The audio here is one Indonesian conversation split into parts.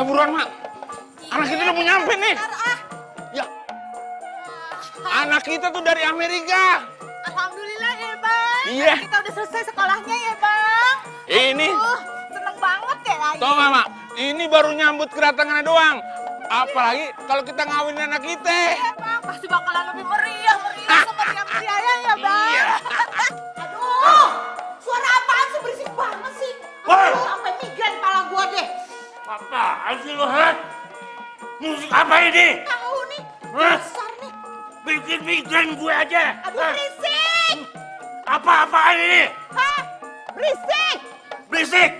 buruan, Mak. Anak kita udah mau nyampe nih. Ya. Anak kita tuh dari Amerika. Alhamdulillah ya, Bang. Iya. Kita udah selesai sekolahnya ya, Bang. Ini. Seneng banget ya, Lagi. Tau nggak, Mak? Ini baru nyambut kedatangannya doang. Apalagi kalau kita ngawinin anak kita. Iya, Bang. Pasti bakalan lebih meriah semeriah-meriahnya ya, Bang. Iya. Aduh, suara apaan sih? Berisik banget sih. Woi. Aduh, sampai migran kepala gua deh. Apaan sih lo, ha? Musik apa ini? Tahu nih, Hah? besar nih. Bikin migran gue aja. Aduh, Hah? berisik. Apa-apaan ini? Hah? Berisik. Berisik.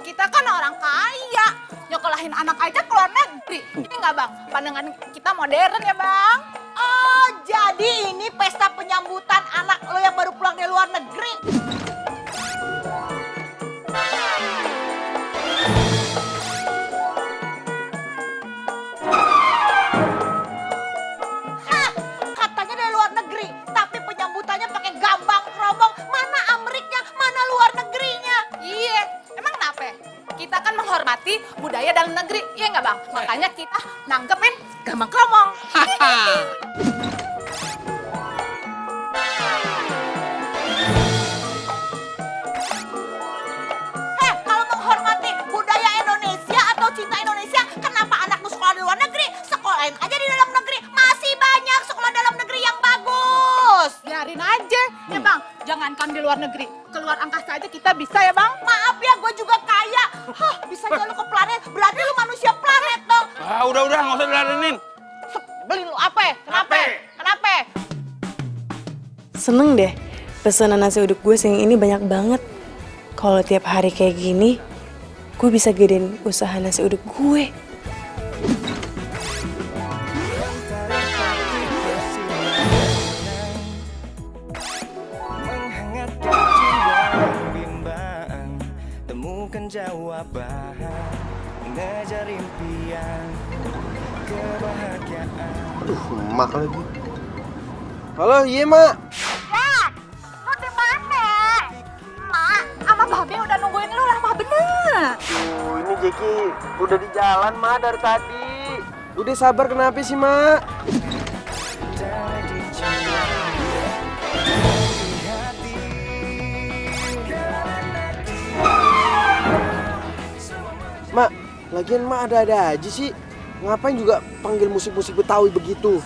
Kita kan orang kaya, nyokolahin anak aja ke luar negeri. Ini nggak, Bang? Pandangan kita modern ya, Bang? Oh, jadi ini pesta penyambutan anak lo yang baru pulang dari luar negeri. Hah, katanya dari luar negeri, tapi penyambutannya pakai gambang keromong. Mana Ameriknya, mana luar negerinya? Iya, emang kenapa? Kita kan menghormati budaya dalam negeri, iya nggak, Bang? Makanya kita nanggepin gambang keromong. Kalau menghormati budaya Indonesia atau cinta Indonesia, kenapa anak lu sekolah di luar negeri? Sekolahin aja di dalam negeri. Masih banyak sekolah dalam negeri yang bagus. Biarin aja, ya Bang. Jangankan di luar negeri, keluar angkasa aja kita bisa ya, Bang. Maaf ya, gue juga kaya. Hah, bisa aja lu ke planet, berarti lu manusia planet dong. Ah, udah, nggak usah diladenin. Beli lu apa? Kenapa? Kenapa? Seneng deh, pesanan nasi uduk gue siang ini banyak banget. Kalau tiap hari kayak gini, gue bisa gedein usaha nasi uduk gue. Menghangatkan jiwa bimbang, temukan jawaban, ngejar impian, kebahagiaan. Aduh, mak lagi. Halo, iya mak. Ya, lu di mana? Mak, sama Babe udah nungguin lu lama bener. Ini Jeki udah di jalan mak dari tadi. Udah sabar kenapa sih mak? Jadi jiwa di hati, Mak, lagian mak ada-ada aja sih. Ngapain juga panggil musik-musik Betawi begitu?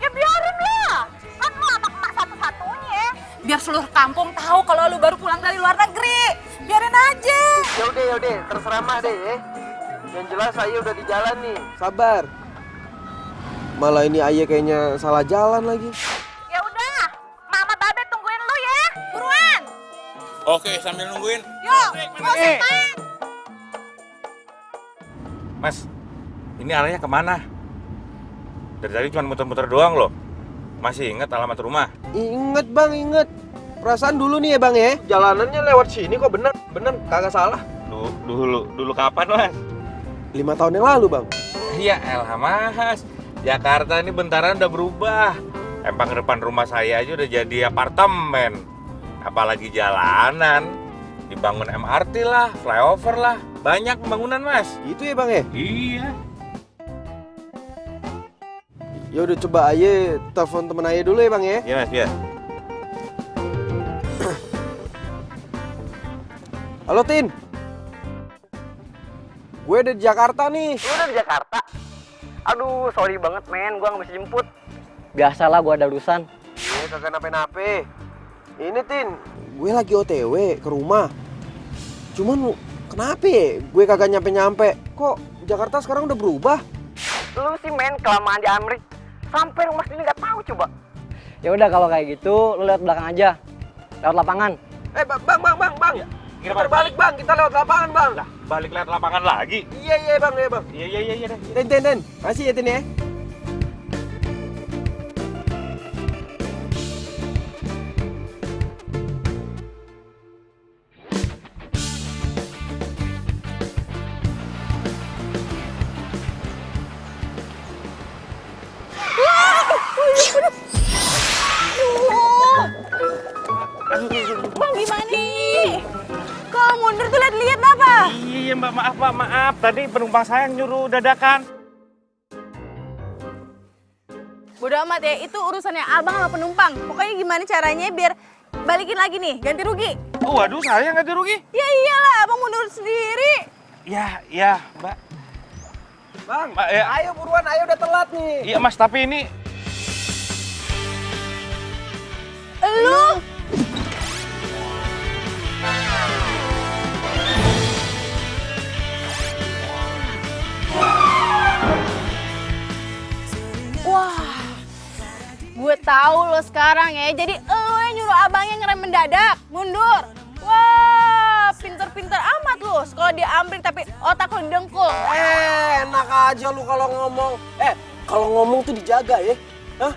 Ya biarin lah. Kan lu anak emak satu-satunya. Biar seluruh kampung tahu kalau lu baru pulang dari luar negeri. Biarin aja. Ya udah, terserah mak deh ya. Yang jelas saya udah di jalan nih. Sabar. Malah ini ayah kayaknya salah jalan lagi. Ya udah, Mama Babe tungguin lu ya. Buruan. Oke, sambil nungguin. Yuk, musik main. Mas, ini arahnya kemana? Dari tadi cuma muter-muter doang loh. Masih ingat alamat rumah? Ingat bang, inget. Perasaan dulu nih ya bang ya. Jalanannya lewat sini kok bener kagak salah. Dulu kapan, Mas? 5 tahun yang lalu bang. Iya, elah Mas. Jakarta ini bentaran udah berubah. Empang depan rumah saya aja udah jadi apartemen. Apalagi jalanan. Dibangun MRT lah, flyover lah. Banyak pembangunan, Mas. Gitu ya bang ya. Iya. Ya udah coba aja telepon temen ayah dulu ya bang ya. Iya, Mas, iya. Halo Tin. Gue udah di Jakarta nih. Lu udah di Jakarta? Aduh, sorry banget men, gua nggak bisa jemput. Biasalah gua ada urusan. Kagak nape-nape. Ini Tin, gue lagi OTW ke rumah. Cuman kenapa ya gue kagak nyampe-nyampe? Kok Jakarta sekarang udah berubah? Lu sih men, kelamaan di Amrik. Sampai rumah sini nggak tahu coba. Ya udah kalau kayak gitu, lu lewat belakang aja. Lewat lapangan. Bang. Gimana, Kita balik bang, kita lewat lapangan bang. Lah, balik lihat lapangan lagi. Iya bang. Iya. Tin. Masih ya Tin ya. Bang gimana nih? Kok mundur tuh lihat apa? Iya mbak, maaf. Tadi penumpang saya yang nyuruh dadakan. Bodo amat ya, itu urusannya abang sama penumpang. Pokoknya gimana caranya biar balikin lagi nih, ganti rugi. Oh, waduh, saya nggak rugi. Ya iyalah, abang mundur sendiri. Ya, mbak. Bang, Mbak, ya. ayo buruan, ayo udah telat nih. Iya mas, tapi ini Lu? Wah, gue tahu lo sekarang ya. Jadi lo yang nyuruh abangnya ngerem mendadak, mundur. Wah, pinter-pinter amat lo. Sekolah di Amrik tapi otak lo dengkul. Enak aja lu kalau ngomong. Kalau ngomong tuh dijaga ya. Hah?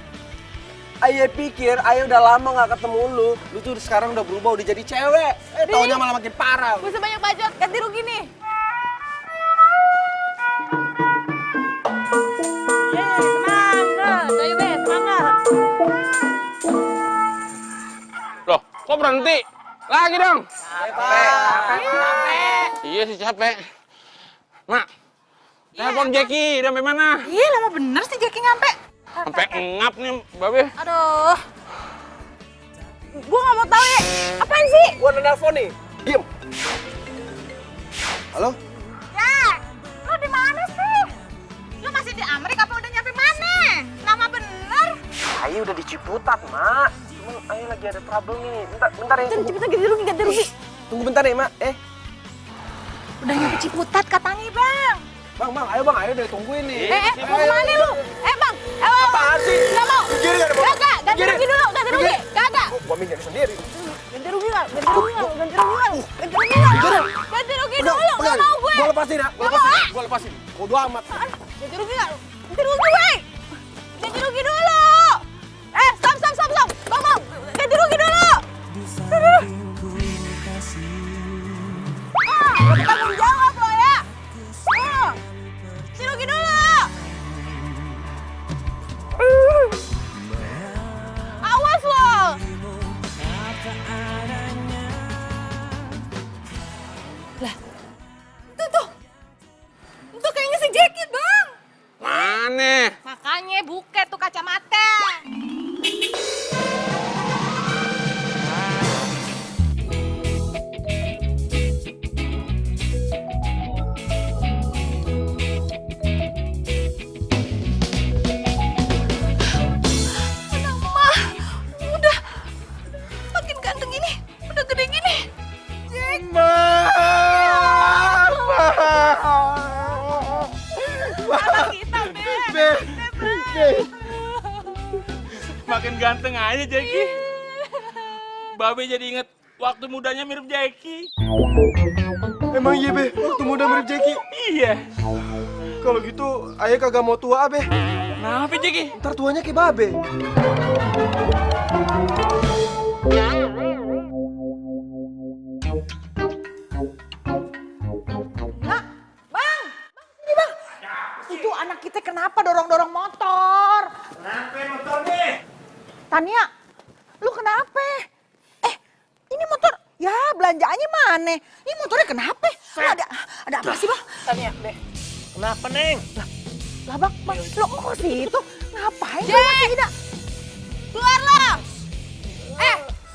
Ayo pikir, ayo udah lama gak ketemu lu. Lu tuh sekarang udah berubah, udah jadi cewek. Taunya malah makin parah. Gue sebanyak bacot, ganti rugi nih. Semangat, ayo be, semangat. Loh, kok berhenti? Lagi dong. Iya sih capek. Mak, telepon Jackie, udah sampai mana? Iya, lama bener sih Jackie nyampe. Sampai ngap nih, Babe. Aduh. Gue gak mau tahu ya. Apaan sih? Gua udah nelfon nih. Diem. Halo? Ya, lu di mana sih? Lu masih di Amerika apa udah nyampe mana? Lama bener. Ayo udah di Ciputat, Mak. Cuman Ayo lagi ada trouble nih. Bentar ya. Cepetan ganti rugi. Tunggu bentar ya, Mak. Udah nyampe Ciputat katanya, Bang. Bang, ayo Bang, ayo udah tungguin nih. Mau kemana lu? Bang. Apaan sih? Gak mau. Gini gak ada, Bang. Kagak, ganti Gini. rugi dulu, ganti rugi. Kagak. Gua minjem sendiri. Ganti rugi nggak? Ganti rugi dulu, nggak mau gue. Gua lepasin ya. Gua lepasin. Bodo amat. Ganti rugi nggak? Ganti rugi, wey. Ganti rugi dulu. Stop. Bang. Ganti rugi dulu. Tanggung jawab lo ya. Ganti rugi dulu. Awas lo. Itu kayaknya si Jackie, Bang. Mana? Makanya buket tuh kacamata. Anak mah, udah makin ganteng gini, udah gede gini. Jack. Anak kita, Makin ganteng aja Jackie. Babe jadi inget waktu mudanya mirip Jackie. Emang iya, Be? Waktu muda mirip Jackie? Iya. Kalau gitu, Ayah kagak mau tua, Be. Kenapa Jackie? Ntar tuanya kayak Babe. Bang, sini Bang. Itu anak kita kenapa dorong-dorong motor? kenapa motornya? Tania, lu kenapa? Ini motor, ya belanjaannya mana? Ini motornya kenapa? Lu ada apa sih Bang? Tanya, Deh. Kenapa, Neng? Lah Bang, lu kok ke situ? Ngapain lu masih tidak? Keluar lo!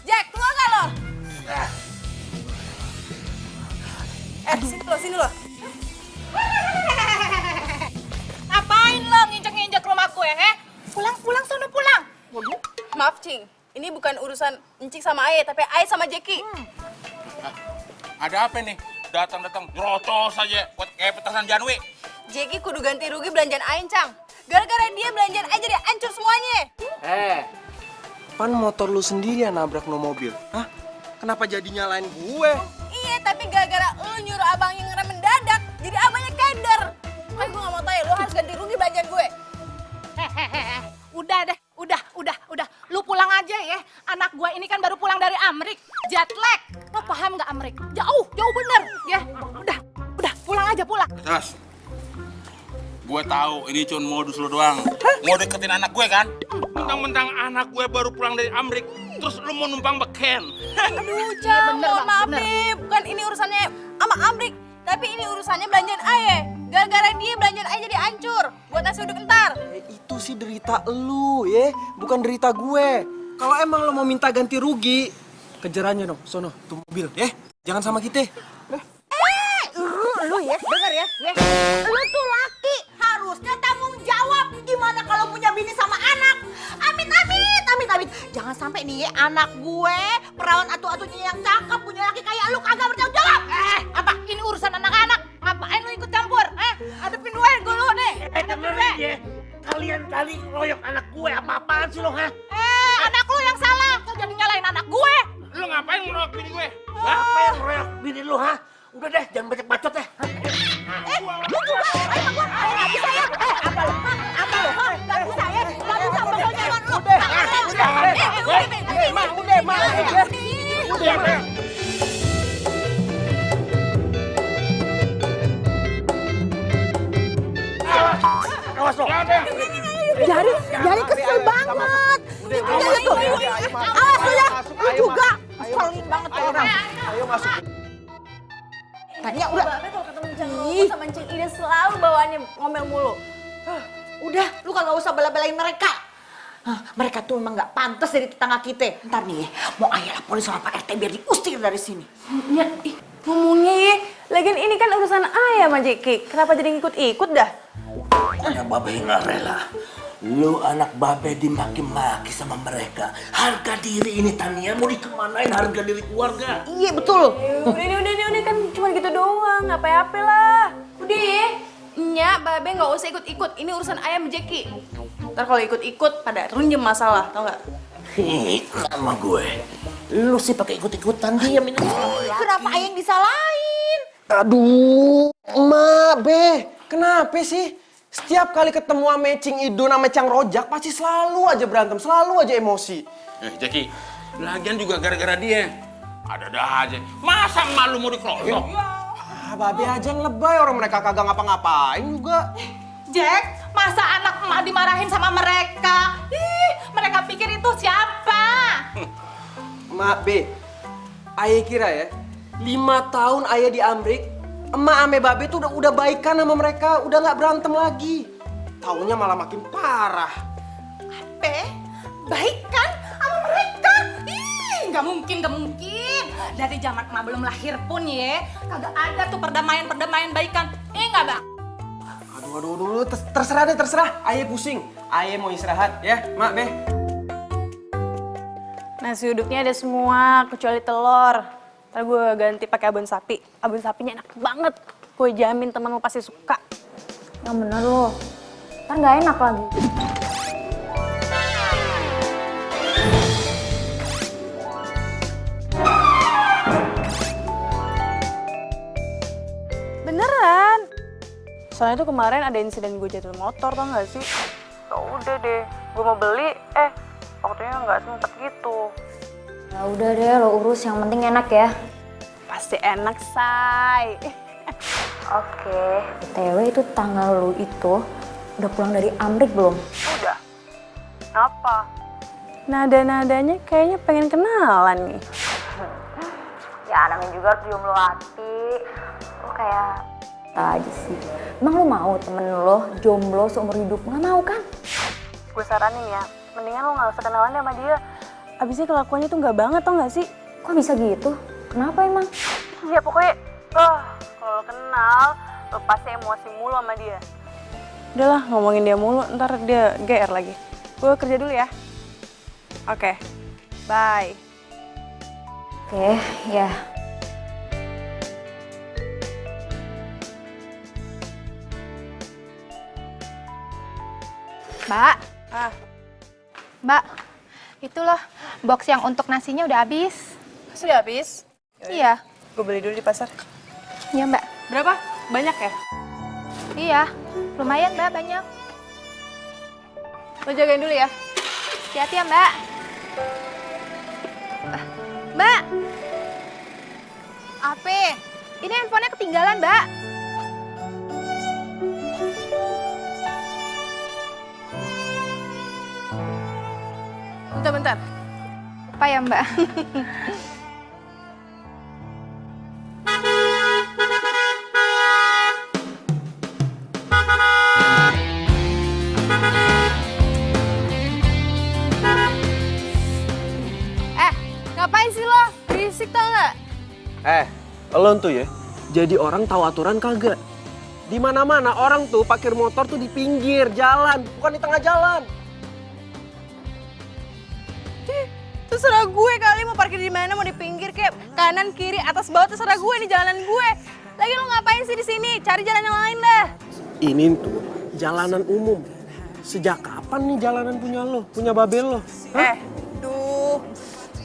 Jack, keluar gak lo? Sini lo. Ngapain lo nginjek-nginjek rumahku ya, Pulang, sono pulang. Maaf, Cing. Ini bukan urusan Encik sama Aye, tapi Aye sama Jackie. Ada apa nih? Datang-datang brocos aja buat kayak petasan Janwi. Jackie kudu ganti rugi belanjaan Aye, Cang. Gara-gara dia belanjaan Aye jadi hancur semuanya. Pan motor lu sendiri yang nabrak no mobil. Hah? Kenapa jadi nyalain gue? Iya, tapi gara-gara lu nyuruh abang yang ngerem mendadak, jadi abangnya keder. Kan gue gak mau tahu ya, lu harus ganti rugi belanjaan gue. Udah deh, udah. Lu pulang aja ya. Anak gua ini kan baru pulang dari Amrik, jet lag. Lo paham nggak Amrik? Jauh bener ya. Udah, pulang aja. Terus, gue tahu ini cuma modus lo doang. Mau deketin anak gue kan? Mentang-mentang anak gue baru pulang dari Amrik, terus lu mau numpang beken. Aduh, Cang, mohon maaf nih. Bukan ini urusannya sama Amrik. Tapi ini urusannya belanjaan Aye. Gara-gara dia belanjaan Aye jadi hancur. Buat nasi uduk entar. Itu sih derita lu ya, bukan derita gue. Kalau emang lo mau minta ganti rugi, kejarannya dong, sono, tuh mobil ya. Jangan sama kita. Lu ya, denger ya. Lu tuh laki, harusnya tanggung jawab. Gimana kalau punya bini sama anak? Amit, amit, amit, amit. Jangan sampai nih ya, anak gue, perawan atu-atunya yang cakep, punya laki kayak lu kagak bertanggung jawab. Apa? Ini urusan anak-anak. Ngapain lu ikut campur? Hadepin gue lu nih. Dengerin ya, kalian kali ngeroyok anak gue apa-apaan sih lo, ha? Anak lu yang salah. Lu jadi nyalain anak gue. Lu ngapain ngeroyok bini gue? Siapa yang ngeroyok bini lo, ha? Udah deh, jangan bacot-bacot ya. Lu juga, gue nggak bisa ya. Apa lu? Apa lu? Nggak bisa ya. Nggak bisa, pokoknya lu. Udah. Awas lo. Jari kesel banget. Itu tuh. Awas lu ya. Lu juga. Keselin banget tuh orang. Ayo masuk. Tanya udah. Babe kalau ketemu Cang Romo sama Cing Ida selalu bawaannya ngomel mulu. Udah, lu kagak usah bela-belain mereka. Mereka tuh emang gak pantas dari tetangga kita. Ntar nih, mau ayah laporin sama Pak RT biar diusir dari sini. Ya, ngomongnya ya. Lagian ini kan urusan ayah sama Jeki. Kenapa jadi ngikut-ikut dah? Ya babe nggak rela. Lu anak babe dimaki-maki sama mereka. Harga diri ini Tania mau dikemanain harga diri keluarga? Iya betul. Udah kan cuma gitu doang. Apa-apa lah. Udah ya. Nya, Babe nggak usah ikut-ikut. Ini urusan ayam Jeki. Ntar kalau ikut-ikut pada runjem masalah, tau nggak? Sama gue. Lu sih pakai ikut-ikutan diam ini. Kenapa ayah yang disalahin? Aduh, emak, Be. Kenapa sih? Setiap kali ketemu sama Cing Idun sama Cang Rojak pasti selalu aja berantem, selalu aja emosi. Jackie, lagian juga gara-gara dia. Ada-ada aja. Masa malu mau dikeroyok? Babe aja yang lebay, orang mereka kagak ngapa-ngapain juga. Jack, masa anak emak dimarahin sama mereka? Ih, mereka pikir itu siapa? Mak, Be, ayah kira ya, 5 tahun ayah di Amrik, emak ame babe tuh udah baikan sama mereka, udah nggak berantem lagi. Taunya malah makin parah. Baikan sama mereka? Ih, nggak mungkin. Dari zaman emak belum lahir pun ya, kagak ada tuh perdamaian baikan. Nggak, Bang? Aduh, terserah deh, terserah. Ayah pusing, ayah mau istirahat ya, Mak, Be. Nasi uduknya ada semua, kecuali telur. Ntar gue ganti pakai abon sapi. Abon sapinya enak banget. Gue jamin temen lo pasti suka. Yang bener lo, ntar gak enak lagi. Beneran. Soalnya tuh kemarin ada insiden gue jatuh motor, tau gak sih? Ya udah deh, gue mau beli, waktunya nggak sempet gitu. Ya udah deh, lo urus, yang penting enak ya. Pasti enak, say. Oke. BTW itu tanggal lu itu udah pulang dari Amrik belum? Udah. Apa? Nada-nadanya kayaknya pengen kenalan nih. Ya namanya juga harus jomblo hati. Lo kayak aja sih. Emang lo mau temen lo jomblo seumur hidup? Nggak mau kan? Gue saranin ya, mendingan lo gak usah kenalan deh sama dia. Abisnya kelakuannya tuh gak banget, tau gak sih? Kok bisa gitu? Kenapa emang? Ya pokoknya, kalau lo kenal, lo pasti emosi mulu sama dia. Udahlah, ngomongin dia mulu, ntar dia GR lagi. Gue kerja dulu ya. Oke, bye. Oke, ya. Mbak, Mbak, itu loh box yang untuk nasinya udah habis. Sudah habis? Iya. Gue beli dulu di pasar. Iya Mbak. Berapa? Banyak ya? Iya, lumayan Mbak, banyak. Lo jagain dulu ya. Hati-hati ya Mbak. Mbak. Apa? Ini handphonenya ketinggalan Mbak. Bentar. Apa ya Mbak? Lo tuh ya, jadi orang tahu aturan kagak? Di mana-mana orang tuh parkir motor tuh di pinggir jalan, bukan di tengah jalan. Terserah gue kali mau parkir di mana, mau di pinggir kayak kanan, kiri, atas, bawah, terserah gue, ini jalanan gue. Lagi lo ngapain sih di sini? Cari jalan yang lain dah. Ini tuh jalanan umum. Sejak kapan nih jalanan punya lo, punya babel lo?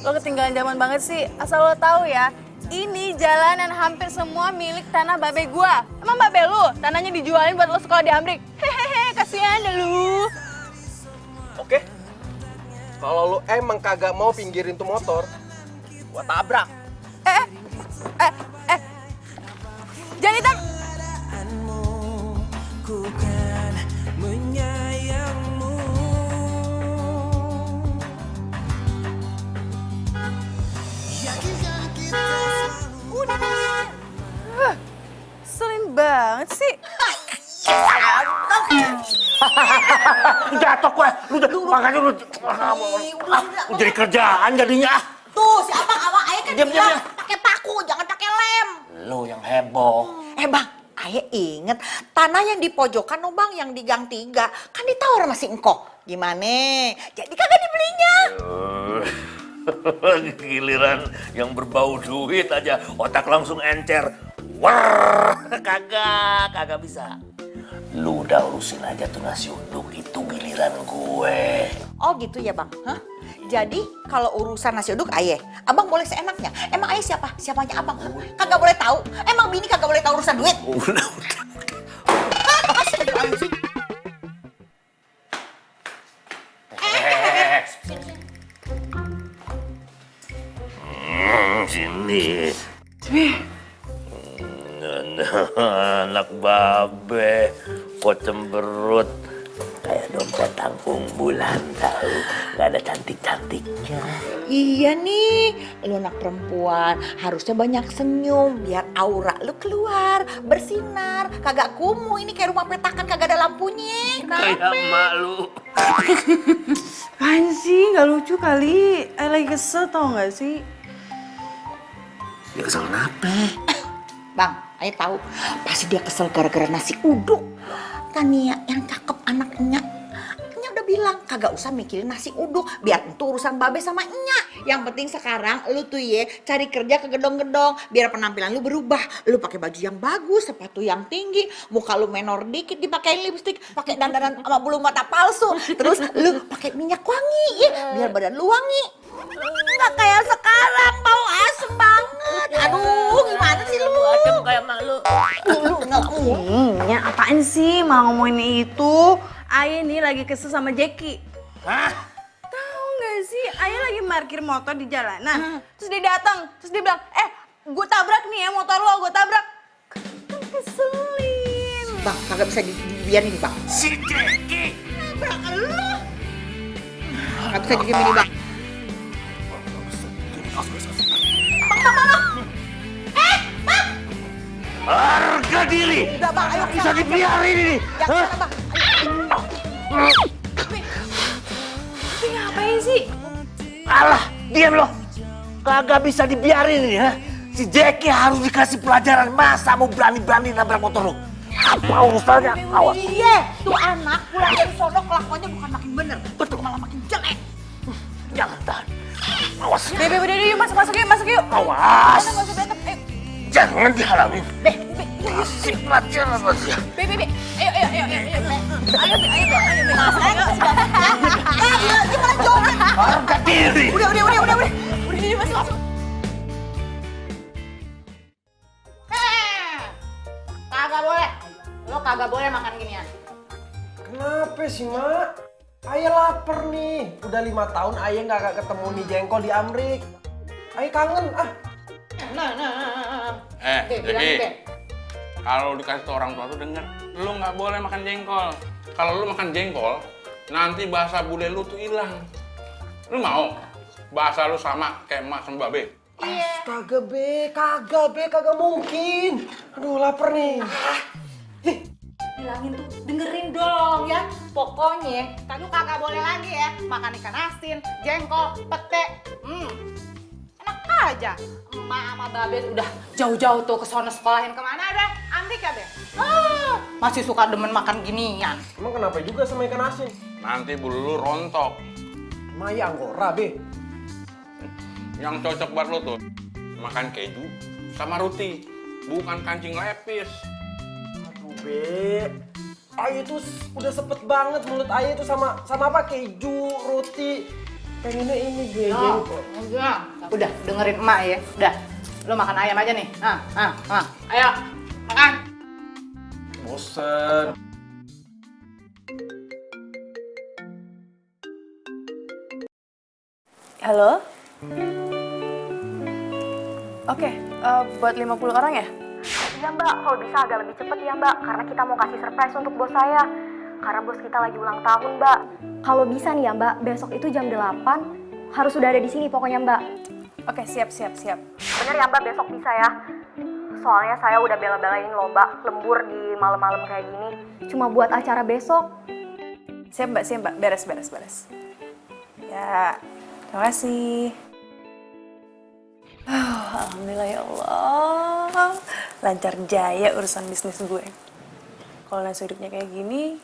Lo ketinggalan zaman banget sih. Asal lo tahu ya, ini jalanan hampir semua milik tanah babe gue. Emang babe lu tanahnya dijualin buat lo sekolah di Amrik? Hehehe, kasihan deh lu. Oke. Kalau lo emang kagak mau pinggirin tuh motor, gua tabrak. Jangan hitam. Ku kan menyayangmu. Yakinkan kita Selin banget sih. Jatuh gue, makanya lu jadi kerjaan jadinya. Tuh, si Abang awak ayah kan Diam, bilang diam. pakai paku, jangan pakai lem. Lu yang heboh. Bang, ayah inget tanah yang di pojokan no bang, yang di gang 3 kan ditawar masih engkau. Gimana? Jadi kagak dibelinya. Giliran yang berbau duit aja otak langsung encer. Wah, kagak bisa. Lu udah urusin aja tuh nasi uduk, itu giliran gue. Oh gitu ya bang? Hah? Jadi kalau urusan nasi uduk ayah, abang boleh seenaknya. Emang ayah siapa? Siapanya abang? Kagak boleh tahu. Emang bini kagak boleh tahu urusan duit? Udah. Sini. Anak babe, kok cemberut. Kayak dompet tanggung bulan tahu, nggak ada cantik-cantiknya. Iya nih, lu anak perempuan harusnya banyak senyum biar aura lu keluar, bersinar, kagak kumuh. Ini kayak rumah petakan kagak ada lampunya. Kayak emak lu. Apaan sih? Gak lucu kali. Lagi kesel tau gak sih? Dia kesel kenapa? Bang, ayah tahu pasti dia kesel gara-gara nasi uduk. Tania yang cakep anaknya. Nya udah bilang kagak usah mikirin nasi uduk, biar itu urusan babe sama Nya. Yang penting sekarang lu tuh ye cari kerja ke gedong-gedong biar penampilan lu berubah. Lu pakai baju yang bagus, sepatu yang tinggi, muka lu menor dikit dipakein lipstik, pakai dandanan sama bulu mata palsu. Terus lu pakai minyak wangi ya, biar badan lu wangi. Nggak kayak sekarang bau asem banget. Aduh, gimana sih lu? Adem kayak emak lu. Lu ngelamun. Ya apaan sih malah ngomongin itu? Ayah nih lagi kesel sama Jackie. Hah? Tahu nggak sih? Ayah lagi parkir motor di jalanan. Terus dia datang, terus dia bilang, gue tabrak nih ya motor lo, gue tabrak. Kan keselin. Bang, kagak bisa dibiarin bang. Si Jackie. Nabrak lu. Kagak bisa diem ini bang. Harga diri. Udah bang, ayo Bisa dibiarin ini. Jangan bang. Tapi ngapain sih? Alah, diam lo. Kagak bisa dibiarin ini ya. Si Jackie harus dikasih pelajaran, masa mau berani-berani nabrak motor lo. Apa urusannya? Awas. Iya, tuh anak pulang dari sono kelakuannya bukan makin bener, betul malah makin jelek. Jangan tahan. Awas. Bebe, udah yuk, masuk yuk. Awas. Nggak usah berantem, ayo. Jangan dihalangin. Kasih pelajaran aja. Bebe, ayo. Ayo. Gimana jawabnya? Harga diri. Udah, Udah, masuk. Kagak boleh. Lo kagak boleh makan ginian. Kenapa sih, Mak? Ayah lapar nih. Udah 5 tahun ayah nggak ketemu nih jengkol di Amrik. Ayah kangen, ah. Jadi kalau dikasih tau orang tua tuh denger, lu nggak boleh makan jengkol. Kalau lu makan jengkol, nanti bahasa bule lu tuh hilang. Lu mau bahasa lu sama kayak emak sama babe? Astaga, kagak mungkin. Aduh, lapar nih. Bilangin tuh, dengerin dong ya. Pokoknya kagak boleh lagi ya makan ikan asin, jengkol, pete. Enak aja. Emak sama Babe udah jauh-jauh tuh ke sono sekolahin kemana deh? Amerika deh. Masih suka demen makan ginian. Emang kenapa juga sama ikan asin? Nanti bulu lu rontok. Maya Anggora, Be. Yang cocok buat lu tuh makan keju sama roti, bukan kancing lepis. Aduh, Be. Ayu tuh udah sepet banget mulut Ayu tuh sama apa? Keju, roti. Pengennya ini, Be. Jengkol. Udah dengerin emak ya. Udah, lu makan ayam aja nih. Ayo, makan. Bosen. Halo? Oke, buat 50 orang ya? Iya mbak, kalau bisa agak lebih cepet ya mbak, karena kita mau kasih surprise untuk bos saya. Karena bos kita lagi ulang tahun mbak. Kalau bisa nih ya mbak, besok itu jam 8 harus sudah ada di sini pokoknya mbak. Oke, siap. Bener ya mbak, besok bisa ya. Soalnya saya udah bela-belain loh mbak, lembur di malam-malam kayak gini. Cuma buat acara besok. Siap mbak, beres. Ya, terima kasih. Alhamdulillah ya Allah, lancar jaya urusan bisnis gue. Kalau nasi uduknya kayak gini,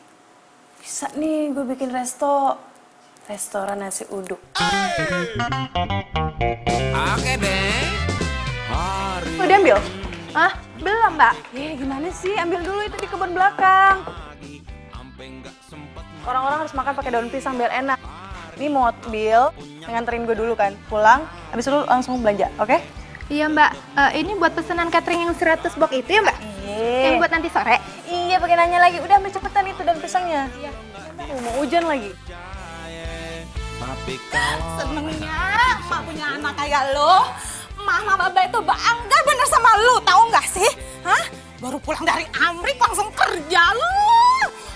bisa nih gue bikin restoran nasi uduk. Oke deh. Udah diambil? Hah? Belum mbak. Gimana sih, ambil dulu itu di kebun belakang. Orang-orang harus makan pakai daun pisang biar enak. Ini mobil, nganterin gue dulu kan, pulang, habis itu langsung belanja, oke? Iya mbak, ini buat pesanan catering yang 100 box itu ya mbak? Iya. Yang buat nanti sore? Iya, pakai nanya lagi. Udah ambil cepetan itu daun pisangnya. Iya. Mau hujan lagi. Senengnya emak punya anak kayak lo. Mama Baba itu bangga bener sama lu, tahu nggak sih? Hah? Baru pulang dari Amerika langsung kerja lu.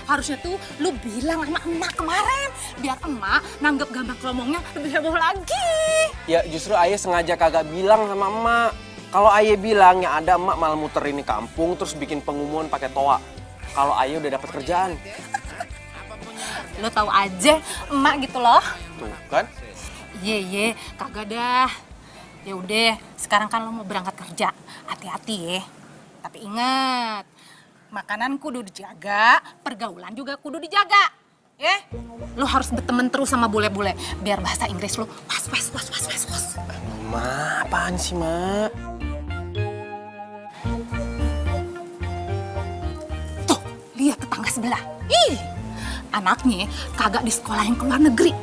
Harusnya tuh lu bilang sama emak kemarin, biar emak nanggep gambar kelomongnya lebih heboh lagi. Ya justru Ayah sengaja kagak bilang sama emak. Kalau Ayah bilang ya ada emak malah muter ini kampung terus bikin pengumuman pakai toa. Kalau Ayah udah dapat kerjaan. Lu tahu aja emak gitu loh. Tuh kan? Iya, kagak dah. Ya udah, sekarang kan lo mau berangkat kerja. Hati-hati ya. Tapi ingat, makanan kudu dijaga, pergaulan juga kudu dijaga. Ya? Lo harus berteman terus sama bule-bule biar bahasa Inggris lo was. Ma, apaan sih, Ma? Tuh, lihat tetangga sebelah. Ih, anaknya kagak disekolahin ke luar negeri.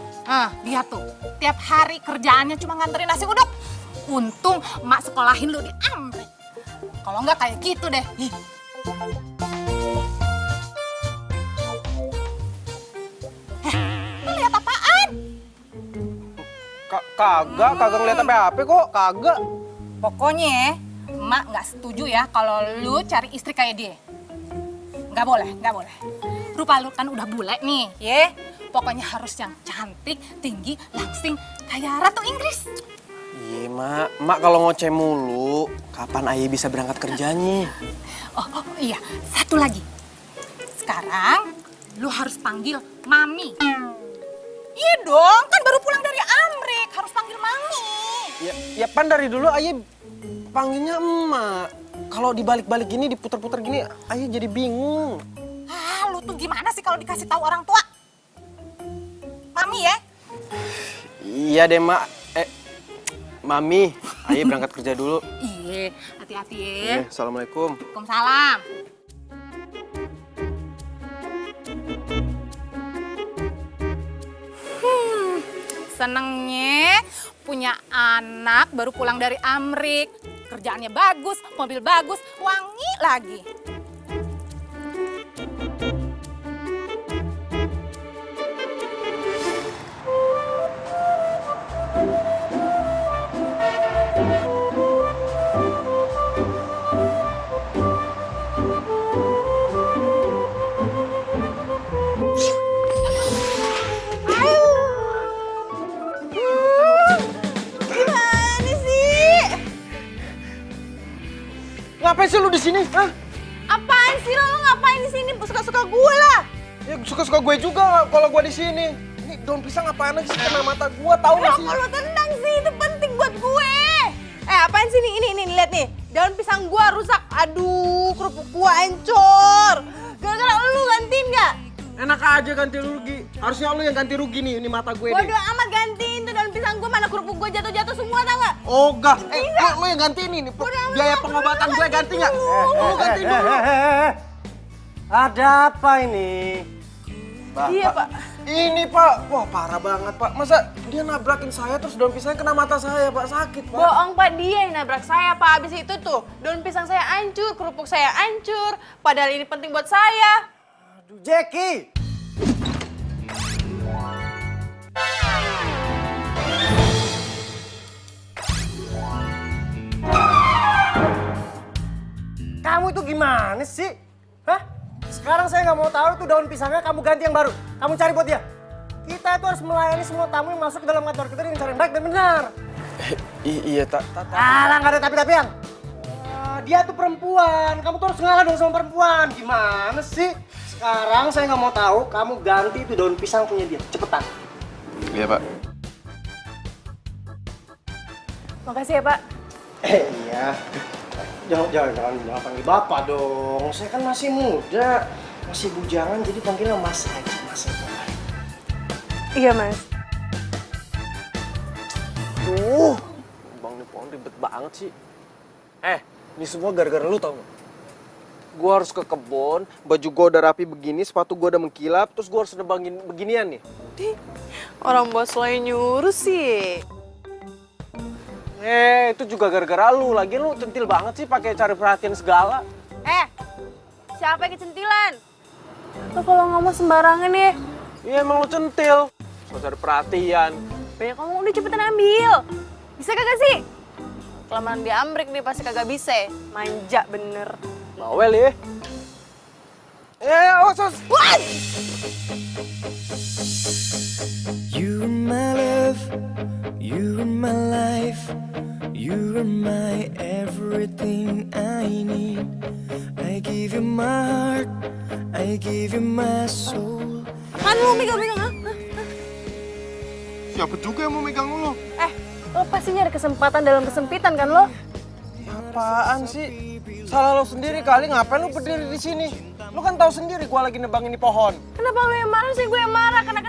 Lihat tuh, tiap hari kerjaannya cuma nganterin nasi uduk. Untung mak sekolahin lu di Amerika. Kalau nggak kayak gitu deh. Lu lihat apaan? Kagak ngeliat apa-apa kok, kagak. Pokoknya mak nggak setuju ya kalau lu cari istri kayak dia. Nggak boleh. Rupa lu kan udah bule nih, ya. Pokoknya harus yang cantik, tinggi, langsing, kayak Ratu Inggris. Iya, Mak kalau ngoceh mulu, kapan Ayah bisa berangkat kerjanya? Oh iya, satu lagi. Sekarang lu harus panggil Mami. Iya dong, kan baru pulang dari Amerika, harus panggil Mami. Ya pan dari dulu Ayah panggilnya emak. Kalau dibalik-balik gini, diputer-puter gini, Ayah jadi bingung. Lu tuh gimana sih kalau dikasih tahu orang tua? Mami ya? Iya deh, Mak. Mami, Ayah berangkat kerja dulu. Iya, hati-hati ya. Iya, Assalamualaikum. Waalaikumsalam. Senengnya punya anak baru pulang dari Amerika. Kerjaannya bagus, mobil bagus, wangi lagi. Ngapain sih lu di sini? Hah? Apaan sih lo ngapain di sini? Suka-suka gue lah. Ya suka-suka gue juga kalau gue di sini. Ini daun pisang apaan aja sih kena mata gue, tahu nggak sih? Kalau tendang sih itu penting buat gue. Apaan sih nih? Ini lihat nih. Daun pisang gua rusak. Aduh, kerupuk gua hancur. Gara-gara lu gantiin nggak? Enak aja ganti rugi. Harusnya lu yang ganti rugi nih, ini mata gue nih. Bodoh amat gantiin tuh daun pisang gua, mana kerupuk gua jatuh-jatuh semua tau nggak? Ogah, lu yang gantiin ini. Biaya pengobatan gue ganti nggak? Lu ganti dulu. Ada apa ini? Iya, Pak. Ini Pak, wah parah banget Pak. Masa dia nabrakin saya terus daun pisangnya kena mata saya Pak, sakit Pak. Bohong Pak, dia yang nabrak saya Pak. Habis itu tuh daun pisang saya hancur, kerupuk saya hancur. Padahal ini penting buat saya. Aduh, Jackie! Kamu itu gimana sih? Hah? Sekarang saya nggak mau tahu itu daun pisangnya kamu ganti yang baru. Kamu cari buat dia. Kita itu harus melayani semua tamu yang masuk ke dalam kantor kita dengan cara yang baik dan benar. Iya, Alah, nggak ada tapi-tapian. Dia tuh perempuan. Kamu tuh harus ngalah dong sama perempuan. Gimana sih? Sekarang saya nggak mau tahu. Kamu ganti itu daun pisang punya dia. Cepetan. Iya Pak. Makasih ya Pak. Iya. Jangan panggil bapak dong. Saya kan masih muda, masih bujangan, jadi panggilnya mas aja, mas aja. Iya Mas. Bang nih pohon ribet banget sih. Ini semua gara-gara lu tau gak? Gua harus ke kebun, baju gua udah rapi begini, sepatu gua udah mengkilap, terus gua harus nebangin beginian nih. Orang bos lo yang nyuruh sih. Itu juga gara-gara lu. Lagian lu centil banget sih pakai cari perhatian segala. Siapa yang kecentilan? Lo kalau ngomong sembarangan ya. Iya emang lu centil. Gak cari perhatian. Banyak ngomong, udah cepetan ambil. Bisa kagak sih? Kelamaan di Amrik nih pasti kagak bisa. Manja bener. Bawel ya. Sos. You are my love, you are my life, you are my everything I need. I give you my heart, I give you my soul. Kan lu megang-megang, ha? Siapa juga yang mau megang lu? Lo pasti nyari kesempatan dalam kesempitan kan lo? Apaan sih? Salah lo sendiri kali, ngapain lu berdiri di sini? Lu kan tahu sendiri gua lagi nebangin di pohon. Kenapa lo yang marah sih? Gue yang marah, kena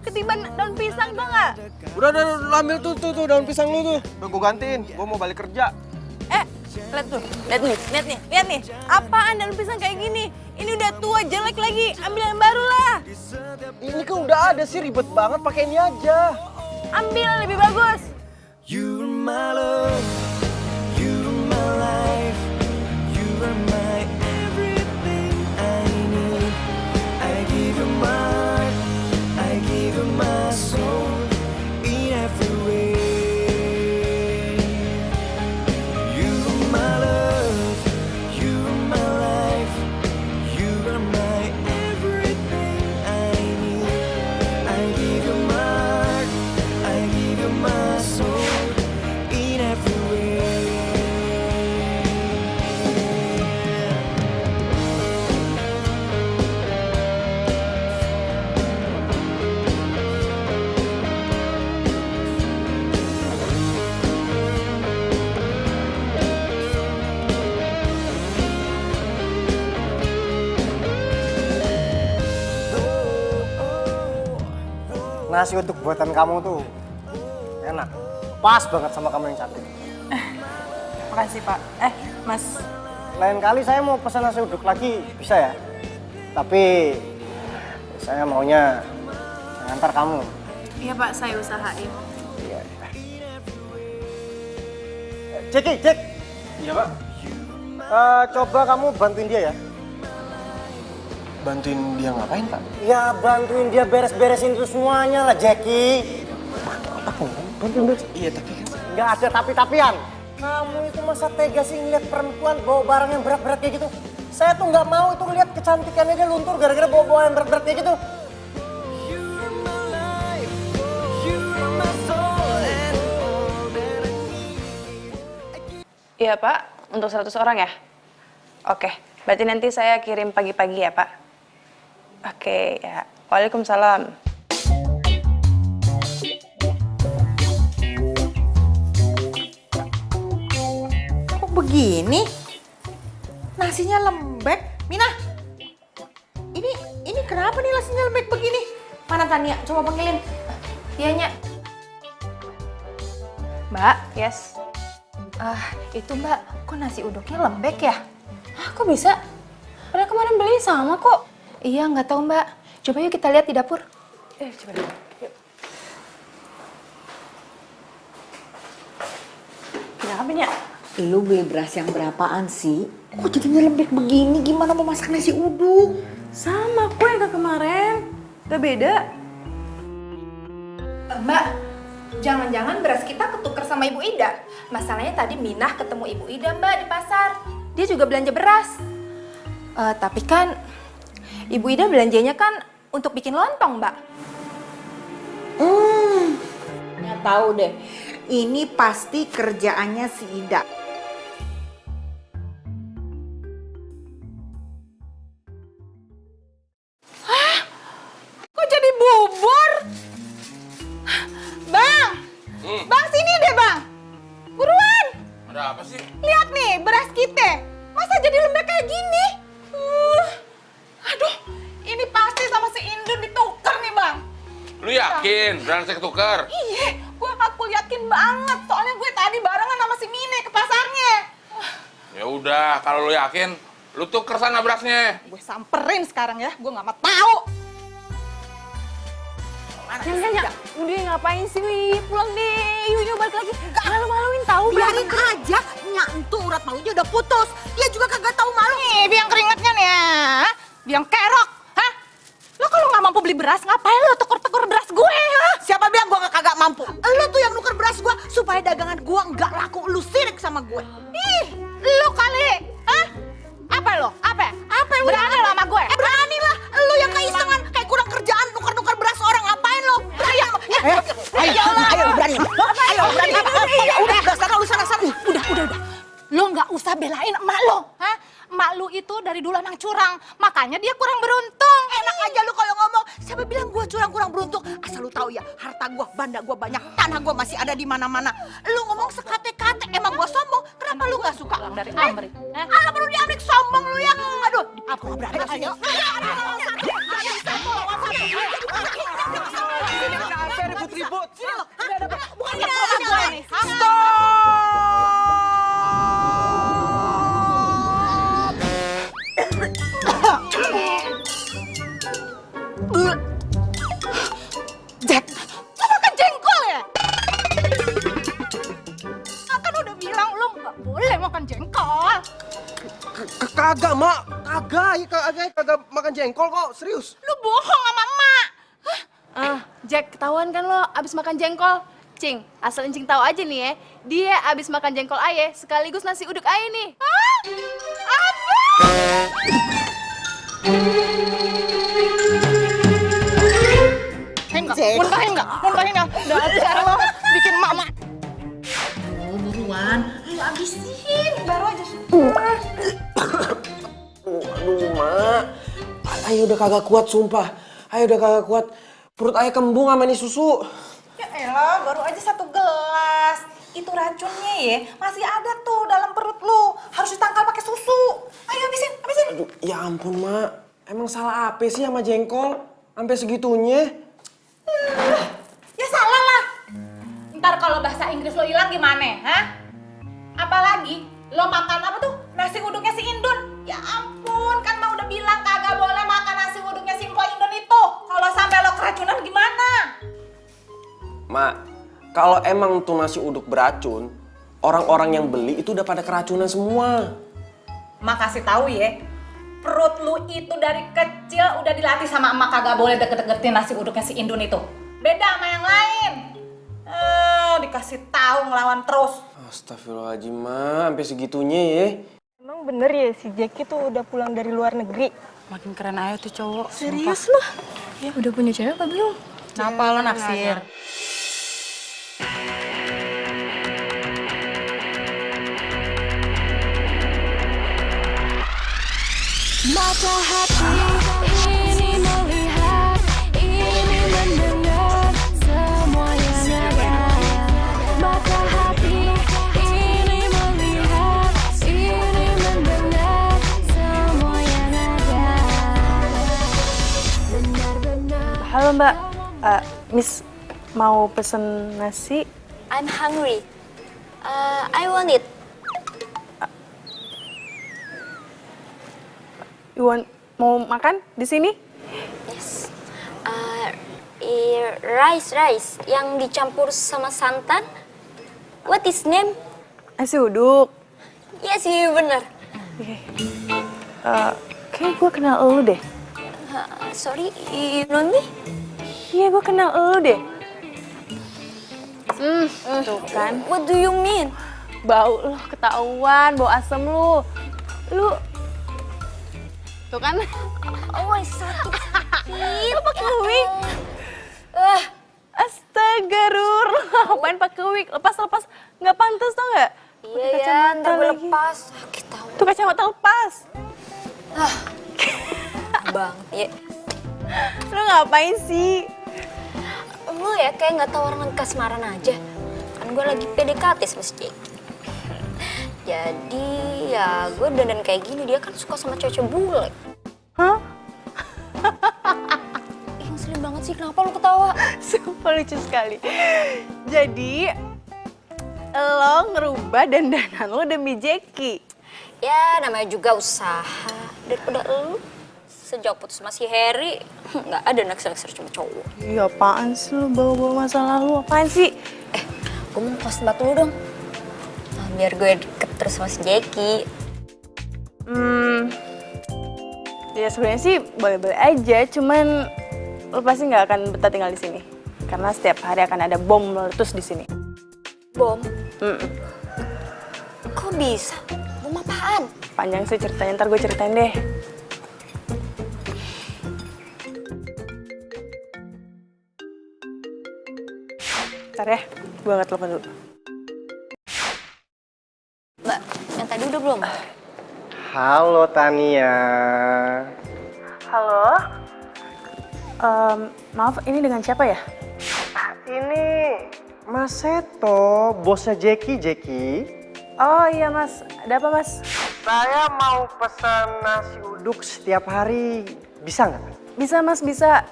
ketiban daun pisang tau nggak? Udah, lu ambil tuh daun pisang lu tuh. Udah gua gantiin, gua mau balik kerja. Lihat tuh, lihat nih. Apaan daun pisang kayak gini? Ini udah tua, jelek lagi. Ambil yang baru lah. Ini kan udah ada sih, ribet banget, pakai ini aja. Ambil lebih bagus. You are my love, you are my life, you are my everything I need. I give you my heart, I give you my soul in every way. You are my love, you are my life, you are my everything I need. I give you my heart, I give you my soul in every way. Nasi untuk buatan kamu tuh enak. Pas banget sama kamu yang cantik. Makasih Pak. Mas. Lain kali saya mau pesan nasi uduk lagi, bisa ya? Tapi saya maunya ngantar kamu. Iya Pak, saya usahain. Iya. Jackie, Jack. Iya Pak. Coba kamu bantuin dia ya. Bantuin dia ngapain Pak? Ya bantuin dia beres-beresin itu semuanya lah, Jackie. Bantuin beres? Iya tapi kan. Nggak ada tapi-tapian. Kamu itu masa tega sih ngeliat perempuan bawa barang yang berat-berat kayak gitu? Saya tuh nggak mau itu ngeliat kecantikannya dia luntur gara-gara bawa yang berat-berat kayak gitu. Iya Pak, untuk 100 orang ya? Oke, berarti nanti saya kirim pagi-pagi ya Pak? Oke, ya. Waalaikumsalam. begini? Nasinya lembek. Mina, ini kenapa nih nasinya lembek begini? Mana Tania? Coba panggilin. Iya, Nya. Mbak, yes. Itu Mbak, kok nasi uduknya lembek ya? Hah, kok bisa? Padahal kemarin beli sama kok. Iya, nggak tahu Mbak. Coba yuk kita lihat di dapur. Coba deh. Kenapa, Nya? Lu beli beras yang berapaan sih? Kok jadinya lembek begini? Gimana mau masak nasi uduk? Sama kok yang ke kemarin. Gak beda. Mbak, jangan-jangan beras kita ketukar sama Ibu Ida. Masalahnya tadi Minah ketemu Ibu Ida Mbak di pasar. Dia juga belanja beras. Tapi kan Ibu Ida belanjanya kan untuk bikin lontong Mbak. Nggak tahu deh. Ini pasti kerjaannya si Ida. Kok jadi bubur? Bang! Bang, sini deh, Bang. Buruan! Ada apa sih? Lihat nih, beras kita. Masa jadi lembek kayak gini? Aduh, ini pasti sama si Indun ditukar nih, Bang. Lu yakin berasnya ketukar? Iya, aku yakin banget. Soalnya gue tadi barengan sama si Mine ke pasarnya. Ya udah, kalau lu yakin, lu tuker sana berasnya. Gue samperin sekarang ya, gue nggak mau tahu. Nya, udah ngapain sih, Wi? Pulang deh, yuk balik lagi. Malu-maluin tahu. Biarin aja, nyantu urat malunya udah putus. Dia juga kagak tahu malu. Nih, biang keringetnya nih ya. Biang kerok, hah? Lo kalau nggak mampu beli beras, ngapain lo tuker-tuker beras gue, ha? Siapa bilang gua kagak mampu? Lu tuh yang nuker beras gua supaya dagangan gua nggak laku. Lu sirik sama gue. Ih, lo kali, hah? Apa lo? Apa? Apa yang berani lo sama gue? Berani lah, lu yang keisengan kayak kurang kerjaan nuker-nuker beras orang. Ngapain lo? Berani. Ayo berani. Ayo berani. Udah, sana lu sana. Udah. Lo nggak usah belain emak lo, hah? Emak lu itu dari dulu emang curang, makanya dia kurang beruntung. Enak aja lu kalau ngomong. Siapa bilang gua curang kurang beruntung? Asal lu tahu ya, harta gua, banda gua banyak, tanah gua masih ada di mana-mana. Lu ngomong sekate-kate, emang gua sombong. Kenapa lu nggak suka? Dari Amrik. Alah baru di Amrik sombong lu ya. Aduh, aku nggak berani. Ayo. Ribut-ribut. Bukan gue nih. Jack, lu makan jengkol ya? Kan udah bilang lu nggak boleh makan jengkol. Kagak, Mak. Kagak makan jengkol kok, serius. Lu bohong sama emak. Jack, ketahuan kan lo abis makan jengkol? Cing, asal Encing tahu aja nih ya, dia abis makan jengkol aye sekaligus nasi uduk aye nih. Hah? Apa? Muntahin nggak? Udah cara lo bikin mama. Oh, buruan. Lu habisin. Baru aja. Aduh, Mak. Ayo udah kagak kuat, sumpah. Ayo udah kagak kuat. Perut ayah kembung sama ini susu. Ya elah, baru aja 1 gelas. Itu racunnya ya, masih ada tuh dalam perut lu. Harus ditangkal pakai susu. Ayo habisin. Aduh, ya ampun, Mak. Emang salah apa sih sama jengkol? Sampai segitunya? Ya salah lah. Ntar kalau bahasa Inggris lo hilang gimana, ha? Apalagi lo makan apa tuh? Nasi uduknya si Indun. Ya ampun, kan mah udah bilang kagak boleh makan nasi uduknya si Mpok Indun itu. Kalau sampai lo keracunan gimana? Mak, kalau emang tuh nasi uduk beracun, orang-orang yang beli itu udah pada keracunan semua. Mak kasih tahu ya, perut lu itu dari kecil udah dilatih sama emak kagak boleh deket-deketin nasi uduknya si Indun itu. Beda sama yang lain. Dikasih tahu ngelawan terus. Astagfirullahaladzim, Mak. Sampai segitunya ya. Emang bener ya si Jack itu udah pulang dari luar negeri? Makin keren aja tuh cowok. Serius loh? Ya udah punya cewek apa belum? Kenapa lo naksir? Mata hati ini melihat, ini mendengar semua yang ada. Mata hati ini melihat, Halo Mbak, Miss mau pesen nasi? I'm hungry. I want it. Mau makan di sini? Yes. Rice yang dicampur sama santan. What is name? Nasi uduk. Yes, iya bener. Oke. Kayak gue kenal elu deh. Sorry, you know me? Iya, gue kenal elu deh. Tuh kan. What do you mean? Bau lo ketahuan, bau asem lu. Tuh kan. Oh, sakit. Lu pakai wig. Astaga, Rur. Ngapain pakai wig? Lepas. Nggak pantas tau nggak? Iya, ntar gue lepas. Sakit tau. Tuh kacamata lepas. Banget ya. Lu ngapain sih? Lu ya kayak nggak tahu orang kasmaran aja. Kan gue lagi PDKT sama si Jake. Jadi ya gue dandan kayak gini, dia kan suka sama cewek bule. Hah? Ngeselin banget sih, kenapa lu ketawa? Sumpah lucu sekali. Jadi lo ngerubah dandanan lo demi Jackie. Ya namanya juga usaha. Daripada lu sejak putus sama si Harry, nggak ada naksir-naksir cuma cowok. Iya apaan sih lo bawa-bawa masa lalu, apaan sih? Gue mau pos tempat dulu dong. Nah, biar gue deket terus sama si Jackie. Ya sebenarnya sih boleh-boleh aja, cuman lo pasti nggak akan betah tinggal di sini. Karena setiap hari akan ada bom meletus di sini. Bom? Kok bisa? Bom apaan? Panjang sih ceritanya, ntar gue ceritain deh. Ntar ya, gue angkat telepon dulu. Mbak, yang tadi udah belum? Halo Tania. Halo? Maaf, ini dengan siapa ya? Ini Mas Seto, bosnya Jackie. Oh iya mas, ada apa mas? Saya mau pesan nasi uduk setiap hari, bisa nggak? Bisa mas, bisa.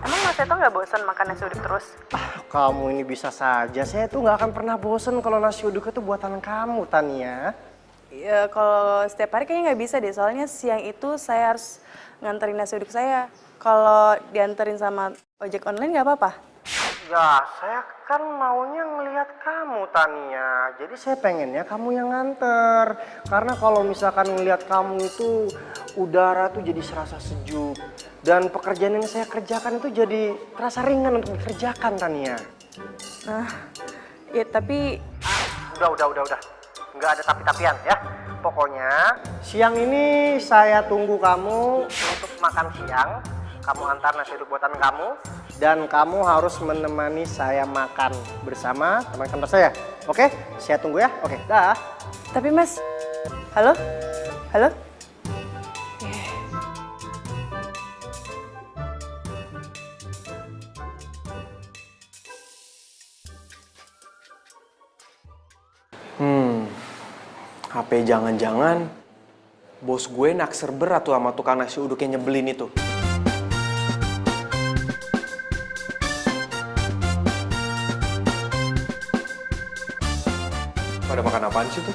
Emang mas Seto nggak bosan makan nasi uduk terus? Kamu ini bisa saja, saya tuh nggak akan pernah bosen kalau nasi uduk itu buatan kamu, Tania. Ya kalau setiap hari kayaknya nggak bisa deh, soalnya siang itu saya harus nganterin nasi uduk saya. Kalau dianterin sama ojek online nggak apa-apa? Ya, saya kan maunya ngelihat kamu, Tania. Jadi saya pengennya kamu yang nganter. Karena kalau misalkan ngelihat kamu itu udara tuh jadi serasa sejuk. Dan pekerjaan yang saya kerjakan itu jadi terasa ringan untuk dikerjakan, Tania. Ya tapi... Udah. Nggak ada tapi-tapian ya. Pokoknya siang ini saya tunggu kamu untuk makan siang. Kamu antar nasi uduk buatan kamu. Dan kamu harus menemani saya makan bersama teman kantor saya. Oke? Saya tunggu ya. Oke, dah. Tapi mas... Halo? HP jangan-jangan bos gue naksir berat tuh sama tukang nasi uduk yang nyebelin itu. Pada makan apaan sih tuh?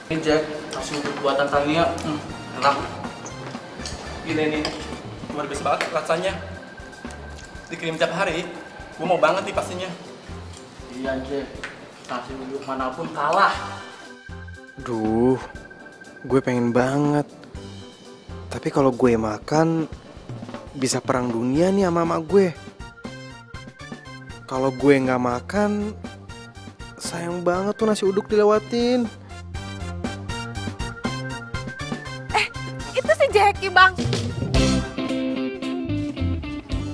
Ini Jack, nasi uduk buatan Tania, enak. Gini nih, luar biasa banget rasanya. Dikirim tiap hari, gue mau banget nih pastinya. Iya Jack, nasi uduk manapun kalah. Duh, gue pengen banget. Tapi kalau gue makan, bisa perang dunia nih sama emak gue. Kalau gue nggak makan, sayang banget tuh nasi uduk dilewatin. Itu si Jackie, Bang.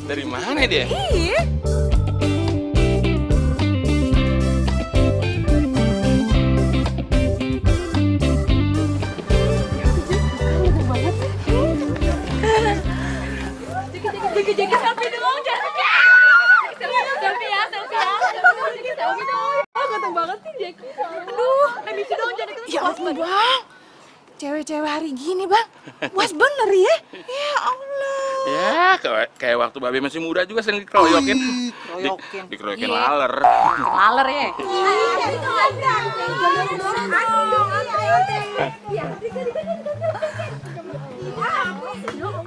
Dari mana dia? Iya. Jackie selfie dong, Jackie. Selfie ya. Selfie dong. Oh, ganteng banget sih Jackie. Aduh, emisi dong jadi kita. Ya ampun, Bang. Cewek-cewek hari gini, Bang. Puas bener ya? Ya Allah. Ya, kayak waktu Babe masih muda juga sering dikeroyokin. Dikeroyokin laler. Laler ya.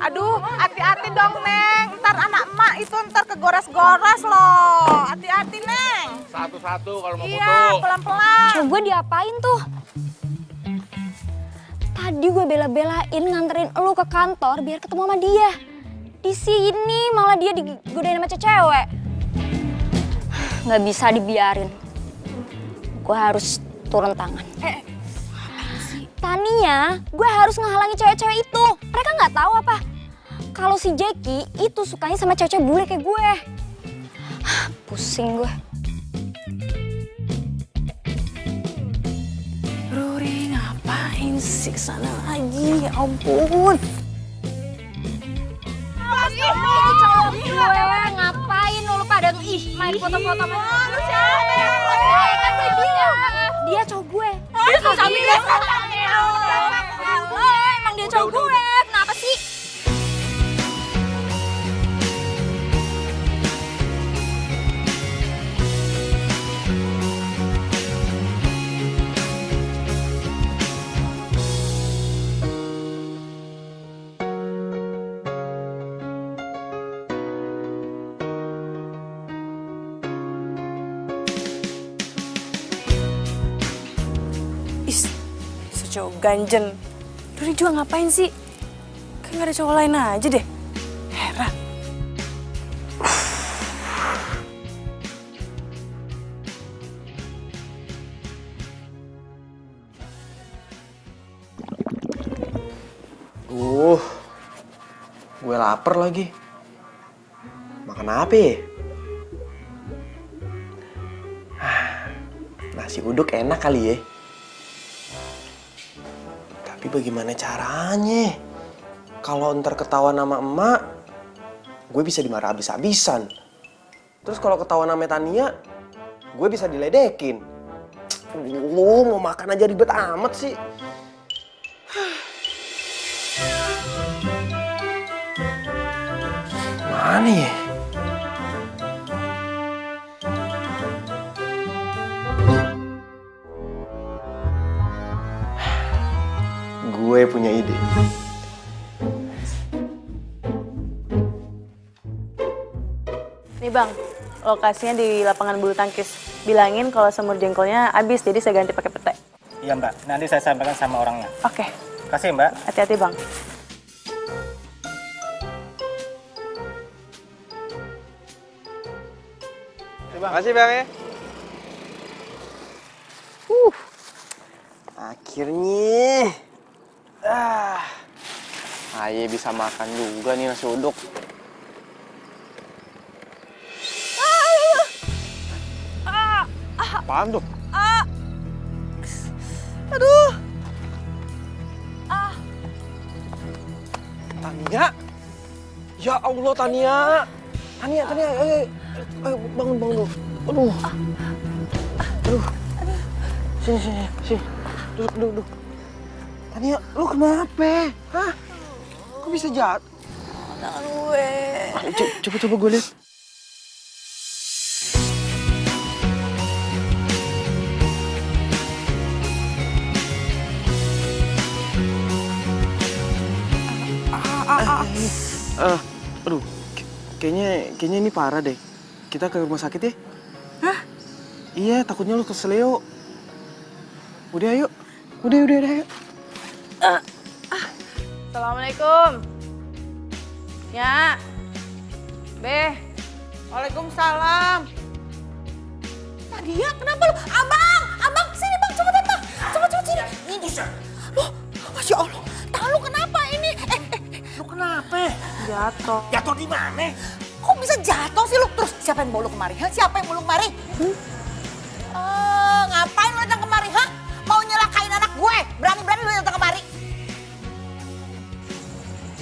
Aduh, hati-hati dong, Neng. Ntar anak emak itu ntar kegoras-goras loh. Hati-hati, Neng. Satu-satu kalau mau foto. Iya, pelan-pelan. Coba gue diapain tuh? Tadi gue bela-belain nganterin elu ke kantor biar ketemu sama dia. Di sini malah dia digodain sama cewek. Nggak bisa dibiarin. Gue harus turun tangan. Tania, gue harus ngehalangi cewek-cewek itu. Mereka nggak tahu apa kalau si Jackie itu sukanya sama cewek-cewek bule kayak gue. Pusing gue. Ruri ngapain sih kesana lagi? Ya ampun. Gue ngapain lu pada main foto-foto sama kan gue bilang dia cowok gue. Dia cowok gue. Emang dia cowok gue. Kenapa sih? Cowok ganjen. Ruri juga ngapain sih? Kayak gak ada cowok lain aja deh. Heran. Gue lapar lagi. Makan apa ya? Nasi uduk enak kali ya. Tapi bagaimana caranya? Kalau ntar ketahuan sama emak, gue bisa dimarah habis-habisan. Terus kalau ketahuan sama Tania, gue bisa diledekin. Mau makan aja ribet amat sih. Mana ya? Gue punya ide. Nih bang, lokasinya di lapangan bulu tangkis. Bilangin kalau semur jengkolnya habis, jadi saya ganti pakai pete. Iya mbak, nanti saya sampaikan sama orangnya. Oke. Kasih mbak. Hati-hati bang. Terima kasih bang ya. Akhirnya. Aye bisa makan juga nih nasi uduk. Apaan tuh? Aduh. Tania? Ya Allah Tania. Tania, ayo bangun dulu. Aduh. Sini. Duduk. Tania, lu kenapa? Hah? Kok bisa jatuh? Tangan gue. Coba gue lihat. Aduh, kayaknya ini parah deh. Kita ke rumah sakit ya? Hah? Iya, takutnya lu keseleo. Udah ayo. Udah ayo. Assalamualaikum. Ya. Be. Waalaikumsalam. Nadia, kenapa lu? Abang, sini bang, cepetan bang. Cepet sini. Ini. Loh, Masya Allah. Tangan lu kenapa ini? Lu kenapa? Jatuh. Jatuh di mana? Kok bisa jatuh sih lu? Terus siapa yang bawa lu kemari? Hah? Siapa yang bawa lu kemari? Ngapain lu datang kemari? Hah? Mau nyelakain anak gue? Berani-berani lu datang kemari?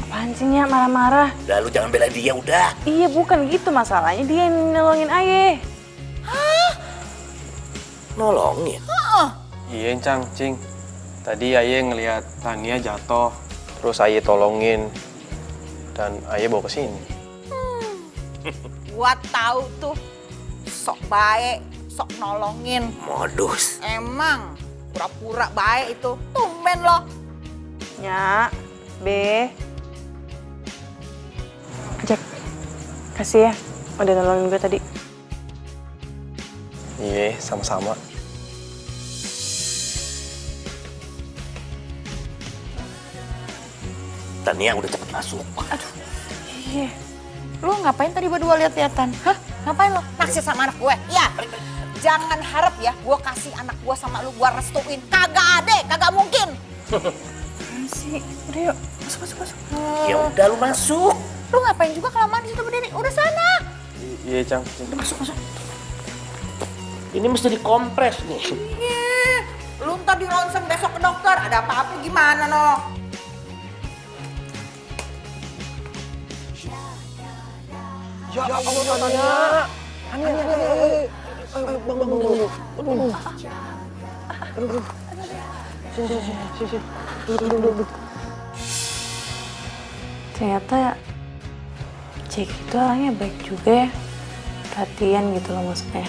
Apaan sih Nya marah-marah? Udah lu jangan bela dia udah. Iya bukan gitu masalahnya, dia yang nolongin Aye. Hah? Nolongin? Iya, Cing. Tadi Aye ngelihat Tania jatuh, terus Aye tolongin. dan ayah bawa ke sini. Gua tahu tuh, sok baik, sok nolongin. Modus. Emang pura-pura baik itu, tumben loh. Ya, B. Jack, kasih ya udah nolongin gue tadi. Iya, sama-sama. Tania udah cepet masuk. Aduh, iya. Lu ngapain tadi berdua lihat-lihatan? Hah? Ngapain lo? Naksir sama anak gue? Iya. Jangan harap ya gue kasih anak gue sama lu gue restuin. Kagak ada, kagak mungkin. Sih, udah yuk, masuk. Ya udah lu masuk. Lu ngapain juga kelamaan di situ berdiri? Udah sana. Iya, Cang. Masuk. Ini mesti dikompres nih. Iya. Lu ntar di ronsen besok ke dokter. Ada apa-apa gimana no? Ya Allah, Tania. Bang. Aduh. Sini. Duduk. Ternyata Jack itu orangnya baik juga ya. Perhatian gitu loh maksudnya.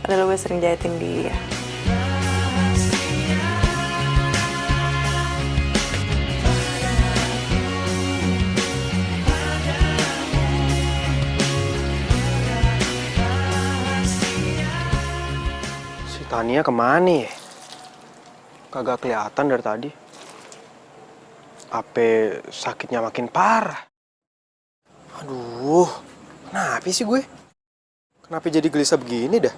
Padahal gue sering jahatin dia. Si Tania kemana ya? Kagak kelihatan dari tadi. Apa sakitnya makin parah? Aduh, kenapa sih gue? Kenapa jadi gelisah begini dah?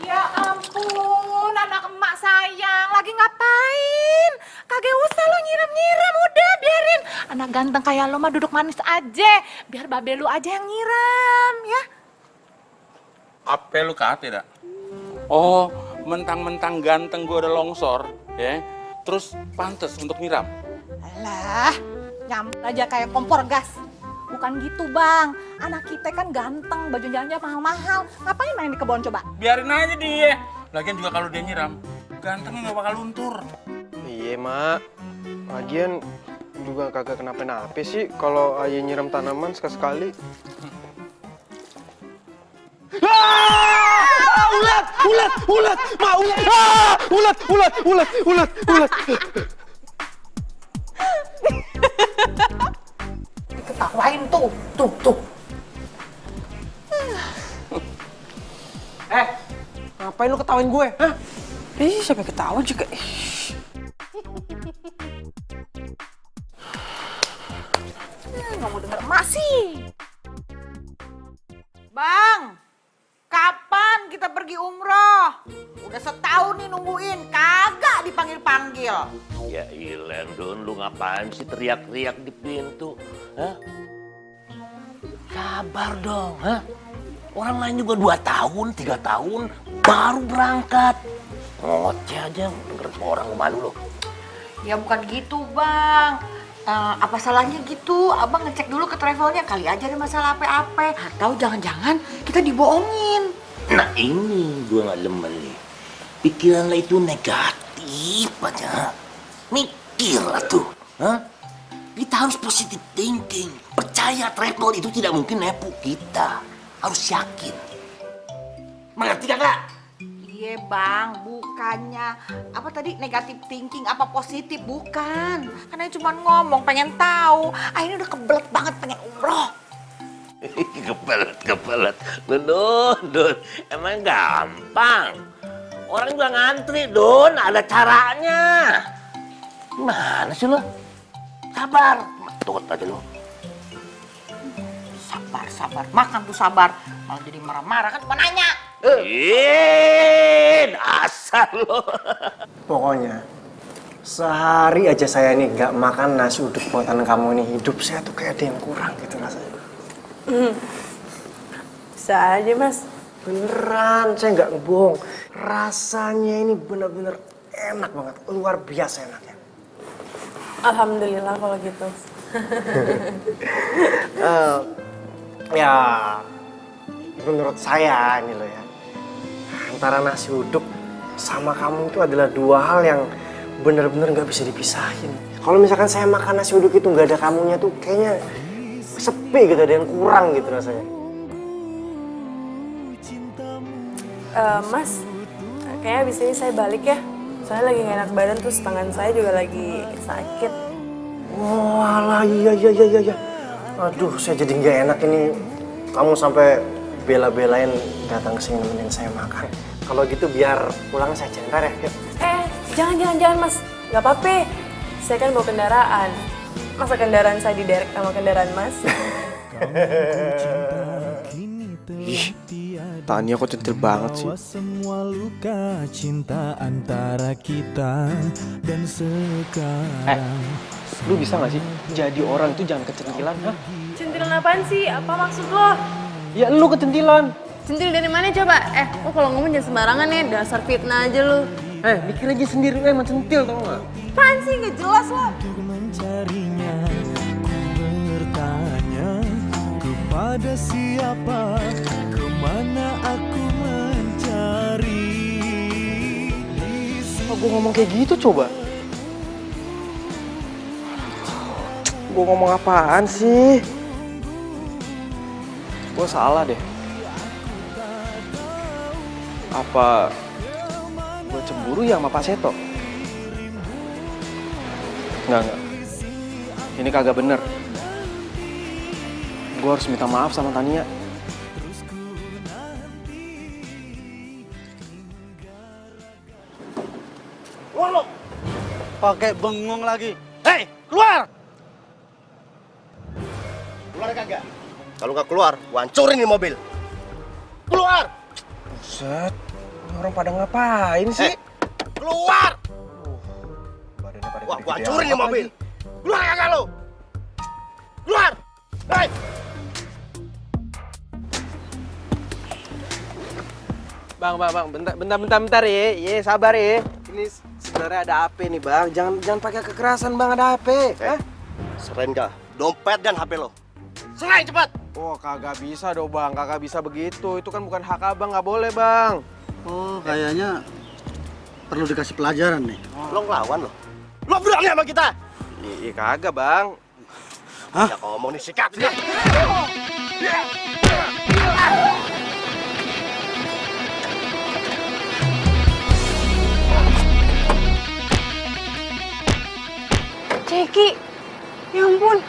Ya ampun, anak emak sayang, lagi ngapain? Kagak usah lo nyiram-nyiram, udah biarin. Anak ganteng kayak lo mah duduk manis aja, biar babe lu aja yang nyiram, ya. Apa lu kate dah? Oh, mentang-mentang ganteng gue udah longsor, ya. Terus pantes untuk nyiram. Alah, nyampe aja kayak kompor gas. Bukan gitu bang, anak kita kan ganteng, baju jalannya mahal-mahal. Ngapain main di kebun coba? Biarin aja dia. Lagian juga kalau dia nyiram, gantengnya nggak bakal luntur. Iya, Mak. Lagian juga kagak kenapa-napa sih kalau ayah nyiram tanaman sekali-sekali. Ulat! Ma, ulat! Ulat! Diketawain tuh. Ngapain lu ketawain gue? Hah? Ih, siapa yang ketawa juga? Nggak mau denger emak sih. Bang, kapan kita pergi umroh? Udah setahun nih nungguin, kagak dipanggil-panggil. Ya ilen, Don, lu ngapain sih teriak-teriak di pintu? Hah? Sabar dong, hah? Orang lain juga 2 tahun, 3 tahun baru berangkat. Ngoceh aja, denger orang malu lo. Ya bukan gitu bang. Apa salahnya gitu? Abang ngecek dulu ke travelnya, kali aja ada masalah apa-apa. Atau jangan-jangan kita dibohongin. Nah ini gue gak demen nih. Pikiran lo itu negatif aja. Mikir lah tuh. Hah? Kita harus positive thinking. Percaya travel itu tidak mungkin nepu kita. Harus yakin. Mengerti kakak? Iya bang, bukannya apa tadi negatif thinking apa positif, bukan. Karena cuma ngomong pengen tahu. Akhirnya udah kebelet banget pengen umroh. Kebelet. Don. Emang gampang. Orang juga ngantri, Don. Ada caranya. Gimana sih lo? Sabar. Tunggu aja lo. Sabar. Makan tuh sabar. Malah jadi marah-marah kan cuma nanya. Asal lo. Pokoknya sehari aja saya nih nggak makan nasi uduk buatan kamu nih, hidup saya tuh kayak ada yang kurang gitu rasanya. Bisa aja mas. Beneran, saya nggak ngebohong. Rasanya ini bener-bener enak banget, luar biasa enaknya. Alhamdulillah kalau gitu. Ya, menurut saya ini loh ya, antara nasi uduk sama kamu itu adalah 2 hal yang bener-bener nggak bisa dipisahin. Kalau misalkan saya makan nasi uduk itu nggak ada kamunya tuh kayaknya sepi gitu, ada yang kurang gitu rasanya. Mas, kayaknya abis ini saya balik ya. Soalnya lagi gak enak badan, terus tangan saya juga lagi sakit. Oh alah, iya. Aduh, saya jadi nggak enak ini. Kamu sampai bela-belain datang ke sini nemenin saya makan. Kalau gitu biar pulang saya ntar ya. Yuk. Jangan Mas. Gak apa-apa. Saya kan bawa kendaraan. Masa kendaraan saya diderek sama kendaraan Mas? Ih, Tania kok centil banget sih. Semua luka cinta antara kita dan sekarang. Lu bisa gak sih jadi orang itu jangan kecentilan, ha? Centilan apaan sih? Apa maksud lo? Ya lu kecentilan. Centil dari mana coba? Lo kalau ngomong jangan sembarangan ya, dasar fitnah aja lo. Mikir aja sendiri, emang centil tau gak? Apaan sih? Gak jelas lo. Mencarinya, ku bertanya kepada siapa, kemana aku mencari. Kok gue ngomong kayak gitu coba? Gue ngomong apaan sih? Gue salah deh. Apa gue cemburu ya sama Pak Seto? Enggak. Ini kagak bener. Gue harus minta maaf sama Tania. Wah lo, pakai bengong lagi. Hei, keluar! Keluar kagak? Kalau nggak keluar, gua hancurin nih mobil. Keluar! Buset, ini orang pada ngapain sih? Keluar! Badannya pada Wah, gua gede-gede hancurin nih amat mobil. lagi. Keluar kagak lo? Keluar! Hei! Bang, bentar ya. Ye, sabar ya. Ini sebenarnya ada apa nih, Bang? Jangan pakai kekerasan, Bang. Ada apa? Hah? Serain gak dompet dan HP lo. Serain cepat! Oh, kagak bisa dong, Bang. Kagak bisa begitu. Itu kan bukan hak Abang, nggak boleh, Bang. Oh, kayaknya perlu dikasih pelajaran nih. Lo ngelawan lo. Lo berani sama kita? Iya, kagak, Bang. Hah? Ya ngomong nih, sikat. Ceki, ya ampun.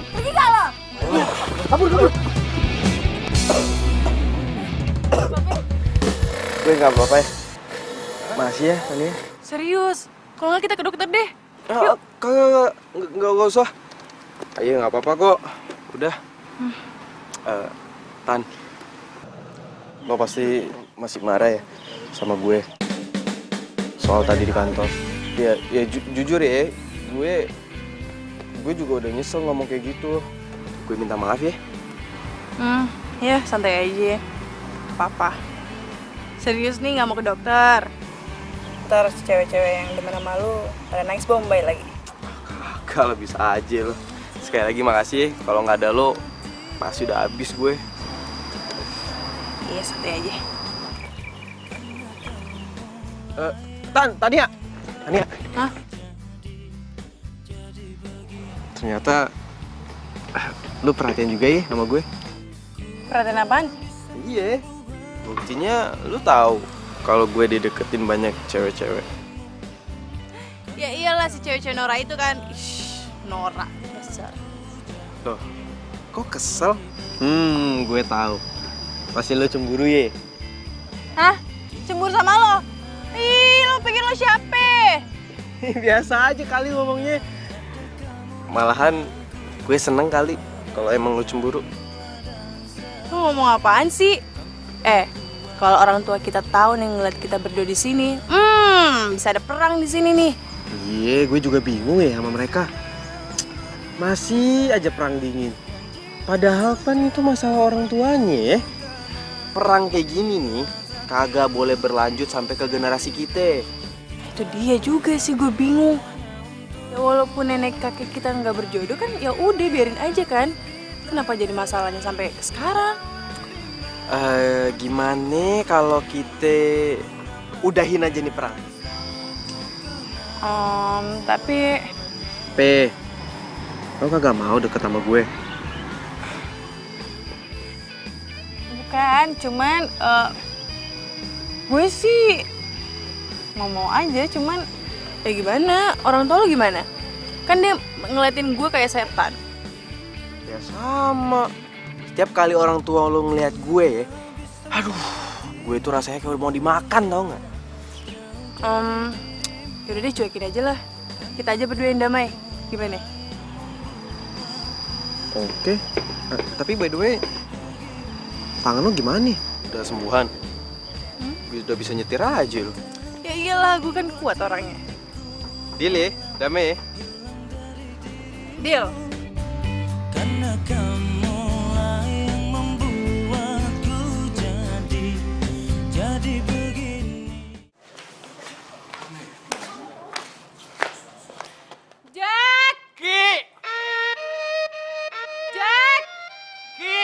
Pergi gak lo? Kabur. Gue nggak apa-apa ya. Masih ya, Tania. Serius? Kalau nggak kita ke dokter deh. Yuk. Kagak, nggak usah. Ayo, nggak apa-apa kok. Udah. Tan, lo pasti masih marah ya sama gue soal tadi di kantor. Ya jujur ya, gue juga udah nyesel ngomong kayak gitu. Gue minta maaf ya. Ya santai aja. Papa. Serius nih nggak mau ke dokter. Ntar cewek-cewek yang demen sama lu pada nangis Bombay lagi. Kalau bisa aja lo. Sekali lagi makasih. Kalau nggak ada lo, pasti udah habis gue. Iya santai aja. Tania. Hah? Ternyata lu perhatian juga ya sama gue. Perhatian apaan? Iya. Buktinya lu tahu kalau gue dideketin banyak cewek-cewek. Ya iyalah si cewek-cewek Nora itu kan. Ish, Nora dasar. Loh, kok kesel? Gue tahu. Pasti lu cemburu ya. Hah? Cemburu sama lo? Ih, lo pikir lo siapa? Biasa aja kali ngomongnya. Malahan gue seneng kali kalau emang lu cemburu. Lo ngomong apaan sih? Kalau orang tua kita tahu nih ngeliat kita berdua di sini, bisa ada perang di sini nih. Iya, gue juga bingung ya sama mereka. Masih aja perang dingin. Padahal kan itu masalah orang tuanya ya. Perang kayak gini nih kagak boleh berlanjut sampai ke generasi kita. Itu dia juga sih gue bingung. Ya walaupun nenek kakek kita nggak berjodoh kan ya udah biarin aja kan. Kenapa jadi masalahnya sampai sekarang? Gimana kalau kita udahin aja nih perang? Tapi Lo kagak mau deket sama gue? bukan, cuman gue sih mau aja, cuman ya gimana? Orang tua lo gimana? Kan dia ngeliatin gue kayak setan. Ya sama. Setiap kali orang tua lo ngeliat gue ya, aduh, gue tuh rasanya kayak mau dimakan, tau nggak? Yaudah deh, cuekin aja lah. Kita aja berdua yang damai. Gimana? Oke. Tapi by the way, tangan lo gimana nih? Udah sembuhan? Udah bisa nyetir aja lo. Ya iyalah, gue kan kuat orangnya. Deal ya? Damai ya? Deal. Karena kamulah yang membuatku jadi begini. Jack! Ki! Jack! Ki!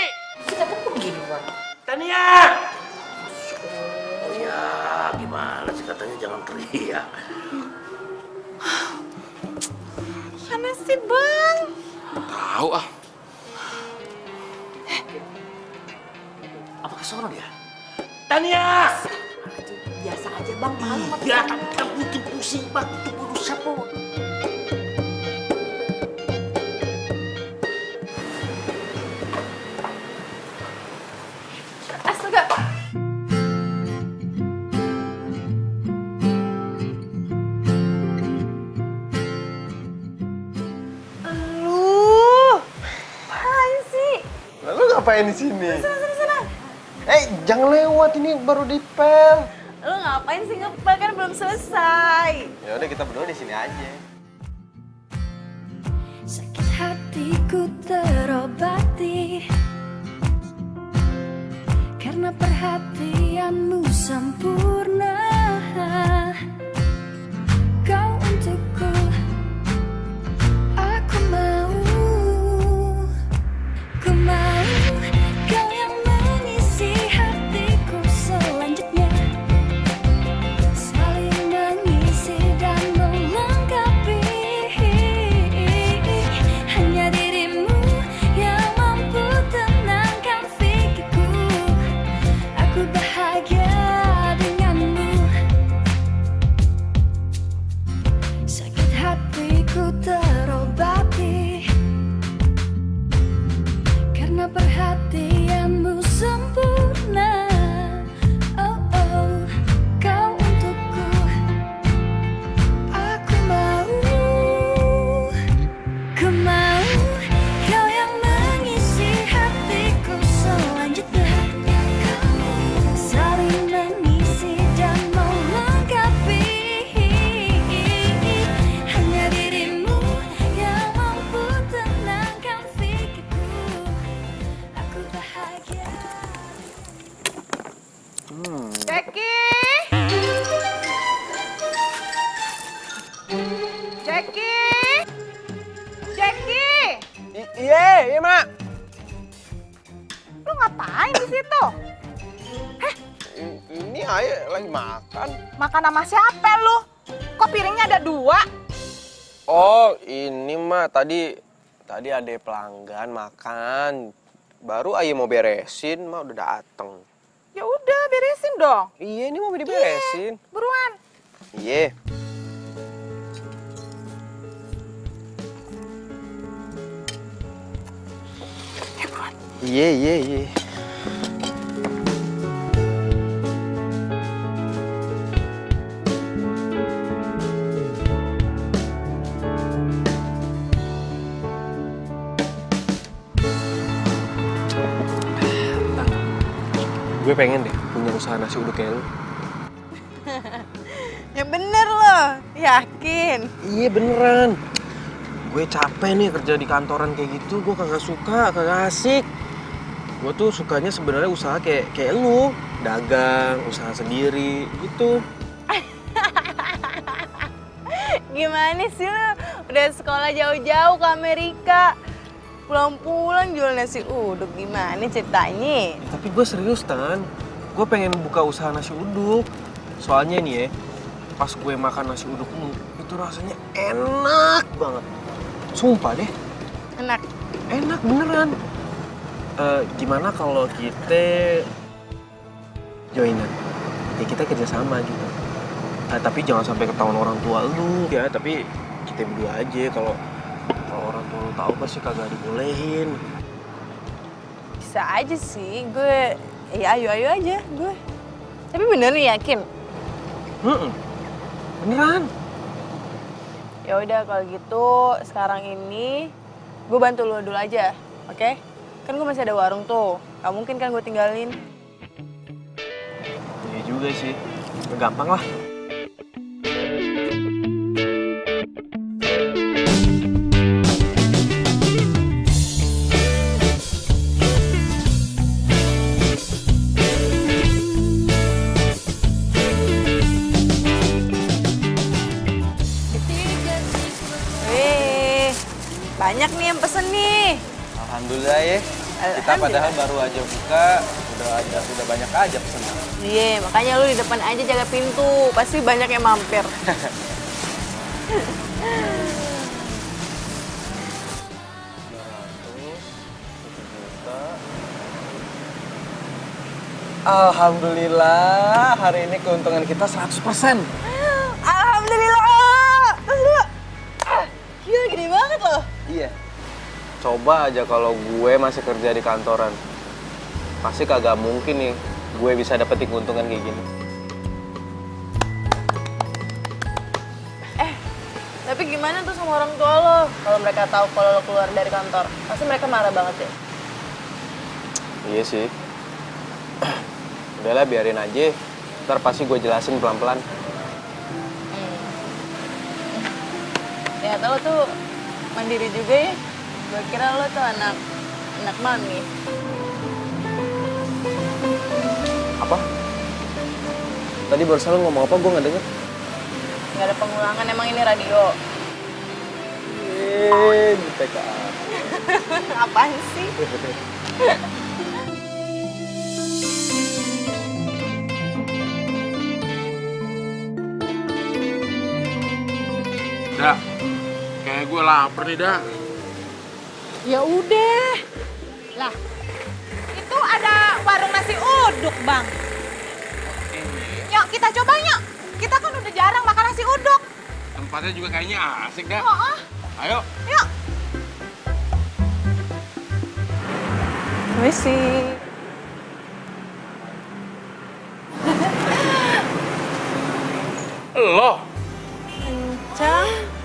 Kita kan pergi luar. Tania! Oh ya, gimana sih katanya jangan teriak. Mana sih, Bang? Tahu ah. Apa kesono dia? Tania! Biasa aja Bang, malu. Ya, kamu bikin pusing banget tuh berusaha po. Astaga. Lu, apaan sih? Lalu ngapain di sini? Sana. Jangan lewat, ini baru dipel. Lu ngapain sih ngepel, kan belum selesai. Ya udah, kita berdua di sini aja. Sakit hatiku terobati karena perhatianmu sempurna. Kau untukku, aku mau. Ku mau kau yang mengisi hatiku selanjutnya, saling mengisi dan melengkapi. Hanya dirimu yang mampu tenangkan pikirku. Aku bahagia denganmu. Sakit hatiku terobati karena perhatianmu sempurna. Oh oh, kau untukku, aku mau. Ku mau kau yang mengisi hatiku selanjutnya, saling mengisi dan melengkapi. Hanya dirimu yang mampu tenangkan pikirku. Aku bahagia. Jackie! Iya, Mak. Lu ngapain di situ? Ini Ayah lagi makan. Makan sama siapa lu? Kok piringnya ada 2? Oh, ini mah tadi ada pelanggan makan. Baru Ayah mau beresin, mah udah dateng. Ya udah, beresin dong. Iya, ini mau diberesin. Buruan. Iya. Iya. Gue pengen deh punya usaha nasi uduk kayak lu. Yang bener loh, yakin. Iya beneran. Gue capek nih kerja di kantoran kayak gitu, gue kagak suka, kagak asik. Gue tuh sukanya sebenarnya usaha kayak lu, dagang, usaha sendiri gitu. Gimana sih lu? Udah sekolah jauh-jauh ke Amerika. Pulang-pulang jual nasi uduk, gimana ceritanya? Tapi gue serius, Tan. Gue pengen buka usaha nasi uduk. Soalnya nih ya, pas gue makan nasi uduk lu, itu rasanya enak banget. Sumpah deh. Enak? Enak beneran. Gimana kalau kita joinan? Ya kita kerjasama gitu. Tapi jangan sampai ketahuan orang tua lu ya. Tapi kita berdua aja. Kalau orang tua lu tahu pasti kagak dibolehin. Bisa aja sih, gue ya ayo aja gue. Tapi bener nih yakin? Beneran. Ya udah kalau gitu sekarang ini gue bantu lu dulu aja, oke? Kan gue masih ada warung tuh, gak mungkin kan gue tinggalin. Iya juga sih, gampang lah. Banyak nih yang pesen nih. Alhamdulillah ya. Kita padahal baru aja buka, udah banyak aja pesanan. Iya, makanya lu di depan aja jaga pintu. Pasti banyak yang mampir. Alhamdulillah, hari ini keuntungan kita 100%. Alhamdulillah. Terus lu, gila gede banget loh. Iya. Coba aja kalau gue masih kerja di kantoran. Pasti kagak mungkin nih gue bisa dapetin keuntungan kayak gini. Tapi gimana tuh sama orang tua lo? Kalau mereka tahu kalau lo keluar dari kantor, pasti mereka marah banget ya? Iya sih. Udahlah biarin aja. Ntar pasti gue jelasin pelan-pelan. Ternyata lo tuh mandiri juga ya. Gue kira lo tuh anak mami. Apa? Tadi barusan lo ngomong apa? Gue nggak denger. Nggak ada pengulangan, emang ini radio. Di TKA. Apaan sih? Dak, kayak gue lapar nih, Dak. Ya udah. Lah, itu ada warung nasi uduk, Bang. Yuk, kita coba yuk. Kita kan udah jarang makan nasi uduk. Tempatnya juga kayaknya asik, Dak. Oh. Ayo. Yuk. Misi. Lo.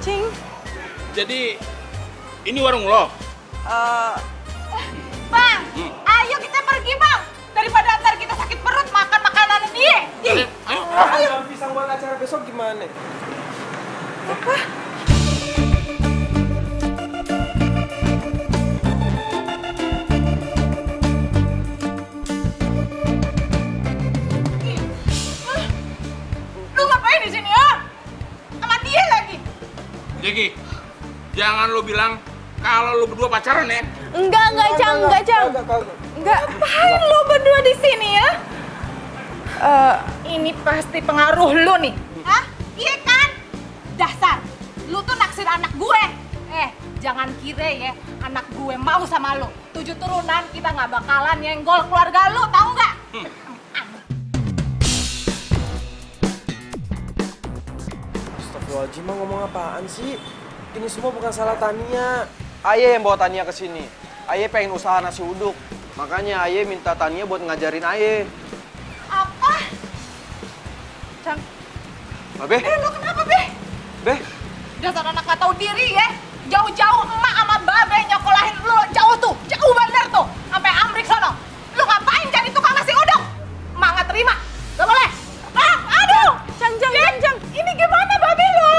Cing. Jadi ini warung lo? Bang, ayo kita pergi, Bang. Daripada ntar kita sakit perut makan makanan dia. Ayo. Pisang buat acara besok gimana? Apa? Lu ngapain di sini ya? Sama dia lagi. Jeki, jangan lo bilang kalau lo berdua pacaran ya. Enggak, Cang. Enggak. Ngapain lu berdua di sini ya? Ini pasti pengaruh lu nih. Hah? Iya kan? Dasar, lu tuh naksir anak gue. Jangan kira ya, anak gue mau sama lu. 7 turunan kita nggak bakalan nyenggol keluarga lu, tahu nggak? Astagfirullahaladzim, ngomong apaan sih? Ini semua bukan salah Tania. Ayah yang bawa Tania ke sini. Ayah pengen usaha nasi uduk. Makanya Ayah minta Tania buat ngajarin Ayah. Apa? Cang. Babe? Lu kenapa, Be? Be? Dasar anak gak tahu diri ya. Jauh-jauh emak sama babe nyokolahin lu jauh tuh. Jauh bener tuh. Sampai Amrik sono. Lu ngapain jadi tukang nasi uduk? Emak gak terima. Gak boleh. Aduh. Cang. Ini gimana babe lu?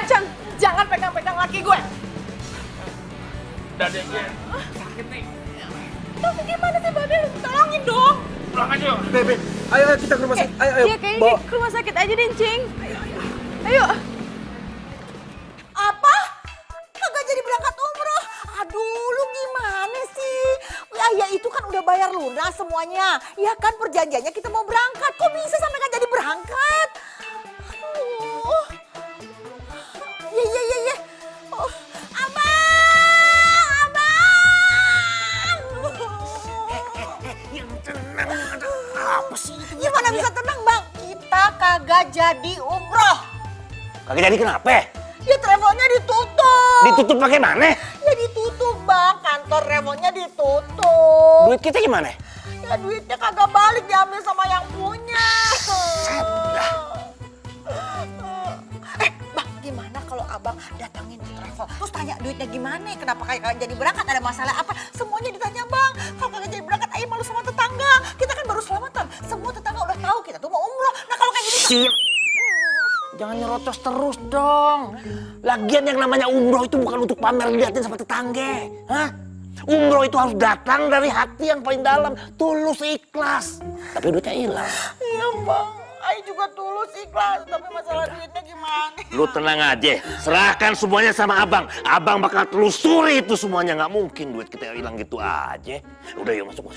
Cang. Jangan pegang-pegang laki gue. Dadanya sakit nih. Tapi gimana sih babe? Tolongin dong. Pulang aja. Bebe, ayo kita ke rumah sakit. Ayo. Iya, kayaknya ke rumah sakit aja deh, Cing. Ayo. Apa? Kagak jadi berangkat umroh. Aduh. udah bayar lunas semuanya. Ya kan perjanjiannya kita mau berangkat. Kok bisa sampai nggak jadi berangkat? Aduh. Iya. Oh, abang. Yang tenang, ada apa sih? Gimana bisa tenang bang? Kita kagak jadi umroh. Kagak jadi kenapa? Ya travelnya ditutup. Ditutup pakai mana? Ya ditutup bang, kantor travelnya ditutup. Duit kita gimana? Ya duitnya kagak balik, diambil sama yang punya. Bang, gimana kalau abang datangin di travel, terus tanya duitnya gimana, kenapa kagak jadi berangkat, ada masalah apa, semuanya ditanya bang. Kalau kagak jadi berangkat, ayo malu sama tetangga. Kita kan baru selamatan, semua tetangga udah tahu kita tuh mau umroh. Nah kalau kayak gini... Jangan nyerocos terus dong. Lagian yang namanya umroh itu bukan untuk pamer liatin sama tetangga. Hah? Umroh itu harus datang dari hati yang paling dalam, tulus ikhlas. Tapi duitnya hilang. Iya bang, Ayo juga tulus ikhlas, tapi masalah duitnya gimana? Lu tenang aja, serahkan semuanya sama abang. Abang bakal telusuri itu semuanya, nggak mungkin duit kita hilang gitu aja. Udah yuk masuk.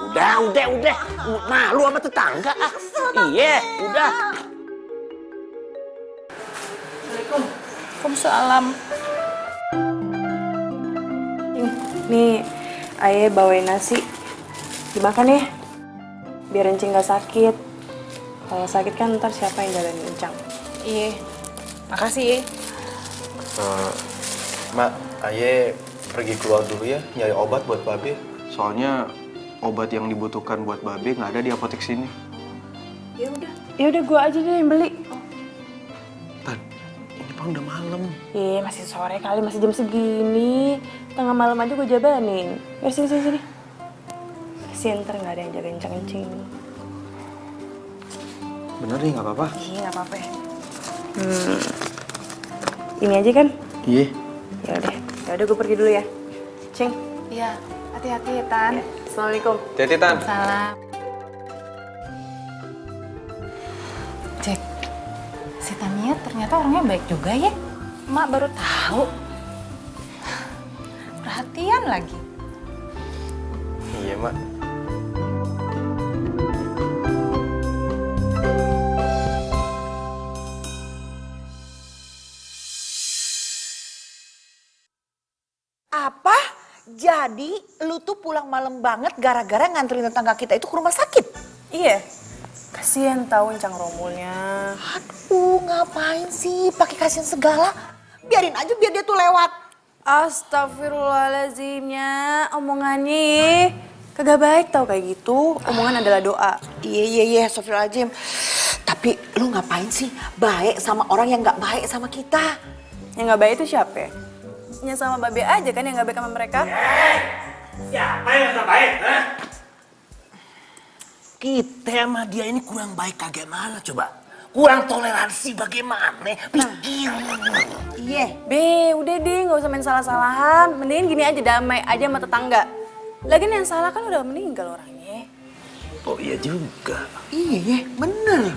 Udah. Malu sama tetangga. Iya, udah. Waalaikumsalam. Nih, Ayah bawain nasi. Dimakan ya, biar Encing gak sakit. Kalau sakit kan ntar siapa yang jagain Encang? Iya, makasih. Mak, Aye pergi keluar dulu ya, nyari obat buat Babe. Soalnya obat yang dibutuhkan buat Babe nggak ada di apotek sini. Ya udah gua aja deh yang beli. Ini Bang udah malam. Masih sore kali, masih jam segini. Tengah malam aja gue jabanin. Ya sini. Kasian ntar nggak ada yang jagain Encing. Bener nih, nggak apa-apa. Iya, nggak apa-apa. Ini aja kan? Iya. Ya udah gue pergi dulu ya. Cing. Iya, hati-hati ya, Tan. Ya. Assalamualaikum. Hati-hati, Tan. Salam. Jack, si Tania ternyata orangnya baik juga ya. Mak baru tahu. Perhatian lagi. Iya, Mak. Apa? Jadi lu tuh pulang malam banget gara-gara nganterin tetangga kita itu ke rumah sakit? Iya. Kasian tahu Encang Romulnya. Aduh, ngapain sih pakai kasihan segala? Biarin aja biar dia tuh lewat. Astagfirullahaladzimnya, omongannya kagak baik tau kayak gitu. Omongan adalah doa. Iya, astagfirullahaladzim. Tapi lu ngapain sih baik sama orang yang gak baik sama kita? Yang gak baik itu siapa? Ya sama Babe aja kan yang gak baik sama mereka. Siapa yang gak baik, ha? Kita sama dia ini kurang baik bagaimana coba? Kurang toleransi bagaimana? Pikir. Iya. Be, udah deh gak usah main salah-salahan. Mendingan gini aja, damai aja sama tetangga. Lagian yang salah kan udah meninggal orangnya. Oh iya juga. Iya, bener.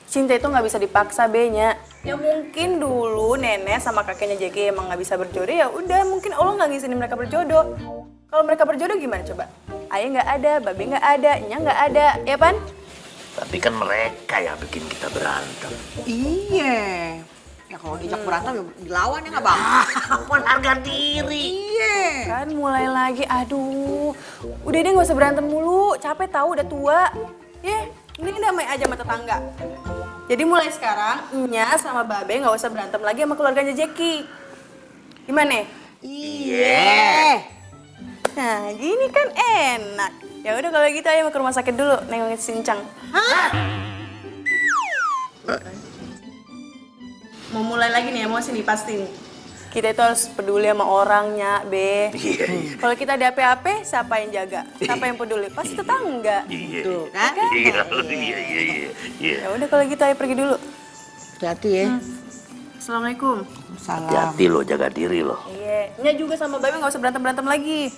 Cinta itu gak bisa dipaksa, Be-nya. Ya mungkin dulu nenek sama kakeknya JG emang gak bisa berjodoh, ya udah mungkin Allah gak ngizinin mereka berjodoh. Kalau mereka berjodoh gimana coba? Ayah gak ada, Babe gak ada, Nya gak ada, ya Pan? Tapi kan mereka yang bikin kita berantem. Iya. Ya kalau diajak berantem ya dilawan ya nggak bang? Harga diri. Iya. Kan mulai lagi, aduh. Udah deh gak usah berantem mulu, capek tahu udah tua. Ini damai aja sama tetangga. Jadi mulai sekarang, Nya sama Babe gak usah berantem lagi sama keluarganya Jeki. Gimana? Iya. Nah, gini kan enak. Ya udah kalau gitu ayo ke rumah sakit dulu nengokin si Encang. Mau mulai lagi nih emosi nih pasti nih. Kita itu harus peduli sama orangnya, Be. Kalau kita ada apa-apa, siapa yang jaga? Siapa yang peduli? Pasti tetangga. Tuh, kan? Iya. Ya udah kalau gitu ayo pergi dulu. Hati-hati ya. Assalamualaikum. Salam. Hati-hati lo, jaga diri lo. Iya. Nya juga sama Babe nggak usah berantem lagi.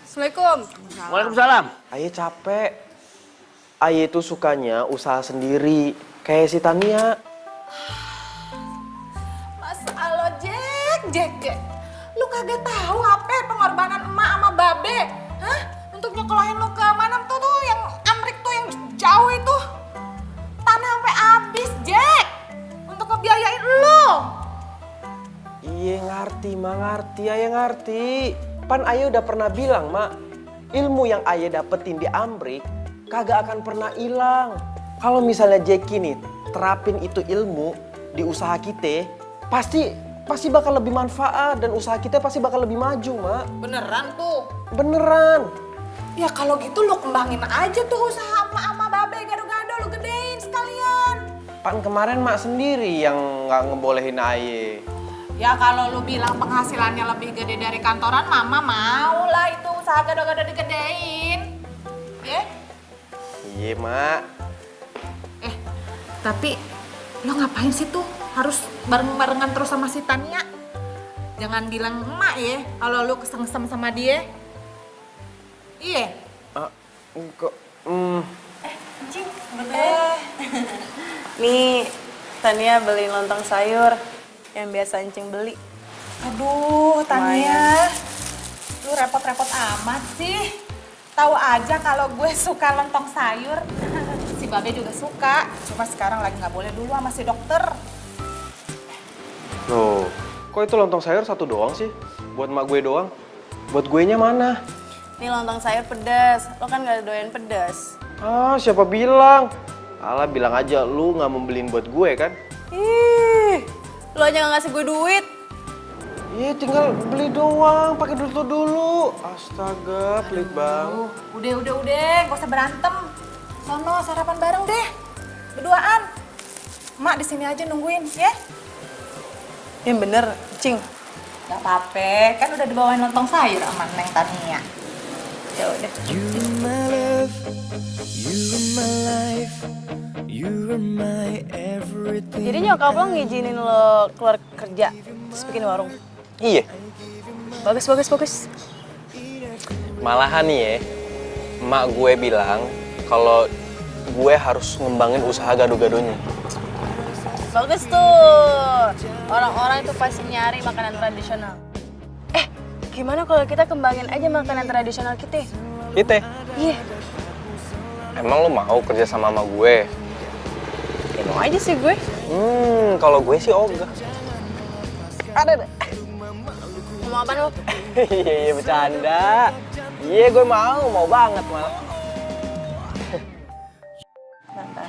Assalamualaikum. Waalaikumsalam. Aye capek. Aye itu sukanya usaha sendiri. Kayak si Tania. Masya Allah, Jack. Lu kagak tahu apa pengorbanan emak sama Babe. Ayah ngerti. Pan ayah udah pernah bilang, Mak, ilmu yang ayah dapetin di Amrik kagak akan pernah hilang. Kalau misalnya Jeki nih terapin itu ilmu di usaha kita, pasti bakal lebih manfaat dan usaha kita pasti bakal lebih maju, Mak. Beneran tuh? Beneran. Ya kalau gitu lu kembangin aja tuh usaha emak sama babe gado-gado, lu gedein sekalian. Pan kemarin Mak sendiri yang nggak ngebolehin ayah. Ya kalau lu bilang penghasilannya lebih gede dari kantoran, mama mau lah itu usaha gado-gado digedein. Ya? Iya, Mak. Tapi lo ngapain sih tuh harus bareng-barengan terus sama si Tania? Jangan bilang emak ya kalau lu keseng-kesem sama dia. Iya. Cing, nih, Tania beli lontong sayur yang biasa Encing beli. Aduh, Tania. Lu repot-repot amat sih. Tahu aja kalau gue suka lontong sayur. Si Babe juga suka, cuma sekarang lagi nggak boleh dulu sama si dokter. Loh, kok itu lontong sayur satu doang sih? Buat mak gue doang? Buat guenya mana? Nih lontong sayur pedas, lo kan gak doyan pedas. Ah, siapa bilang? Alah, bilang aja lu nggak membeliin buat gue kan? Ih, lo aja gak ngasih gue duit. Iya, tinggal beli doang, pakai duit lo dulu. Astaga, pelit banget. Udah, gak usah berantem. Sono sarapan bareng deh, berduaan. Mak di sini aja nungguin, ya? Yang bener, Cing. Gak apa-apa, kan udah dibawain lontong sayur sama Neng Tania. Ya udah. You are my love, you are my life, you are my everything. Jadi nyokap lo ngizinin lo keluar kerja, terus bikin warung? Iya. Bagus. Malahan nih ya, emak gue bilang kalau gue harus ngembangin usaha gado-gadonya. Bagus tuh. Orang-orang itu pasti nyari makanan tradisional. Gimana kalau kita kembangin aja makanan tradisional kita? Kita? Iya. Emang lo mau kerja sama gue? Ya mau aja sih gue. Kalau gue sih ogah. Ada. Ngomong apa lo? Iya, bercanda. Iya, gue mau banget malah. Bentar.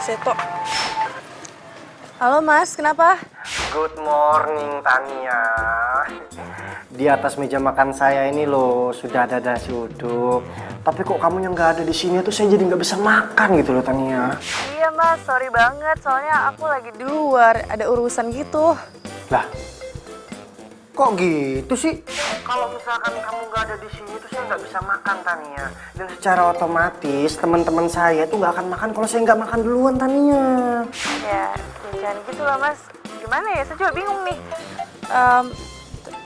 Seto. Halo Mas, kenapa? Good morning Tania. Di atas meja makan saya ini loh sudah ada nasi uduk. Tapi kok kamu yang nggak ada di sini tuh saya jadi nggak bisa makan gitu loh Tania. Iya Mas, sorry banget. Soalnya aku lagi di luar, ada urusan gitu. Lah, kok gitu sih? Kalau misalkan kamu nggak ada di sini tuh saya nggak bisa makan Tania. Dan secara otomatis teman-teman saya tuh nggak akan makan kalau saya nggak makan duluan Tania. Ya, jangan gitu lah Mas. Gimana ya, saya juga bingung nih.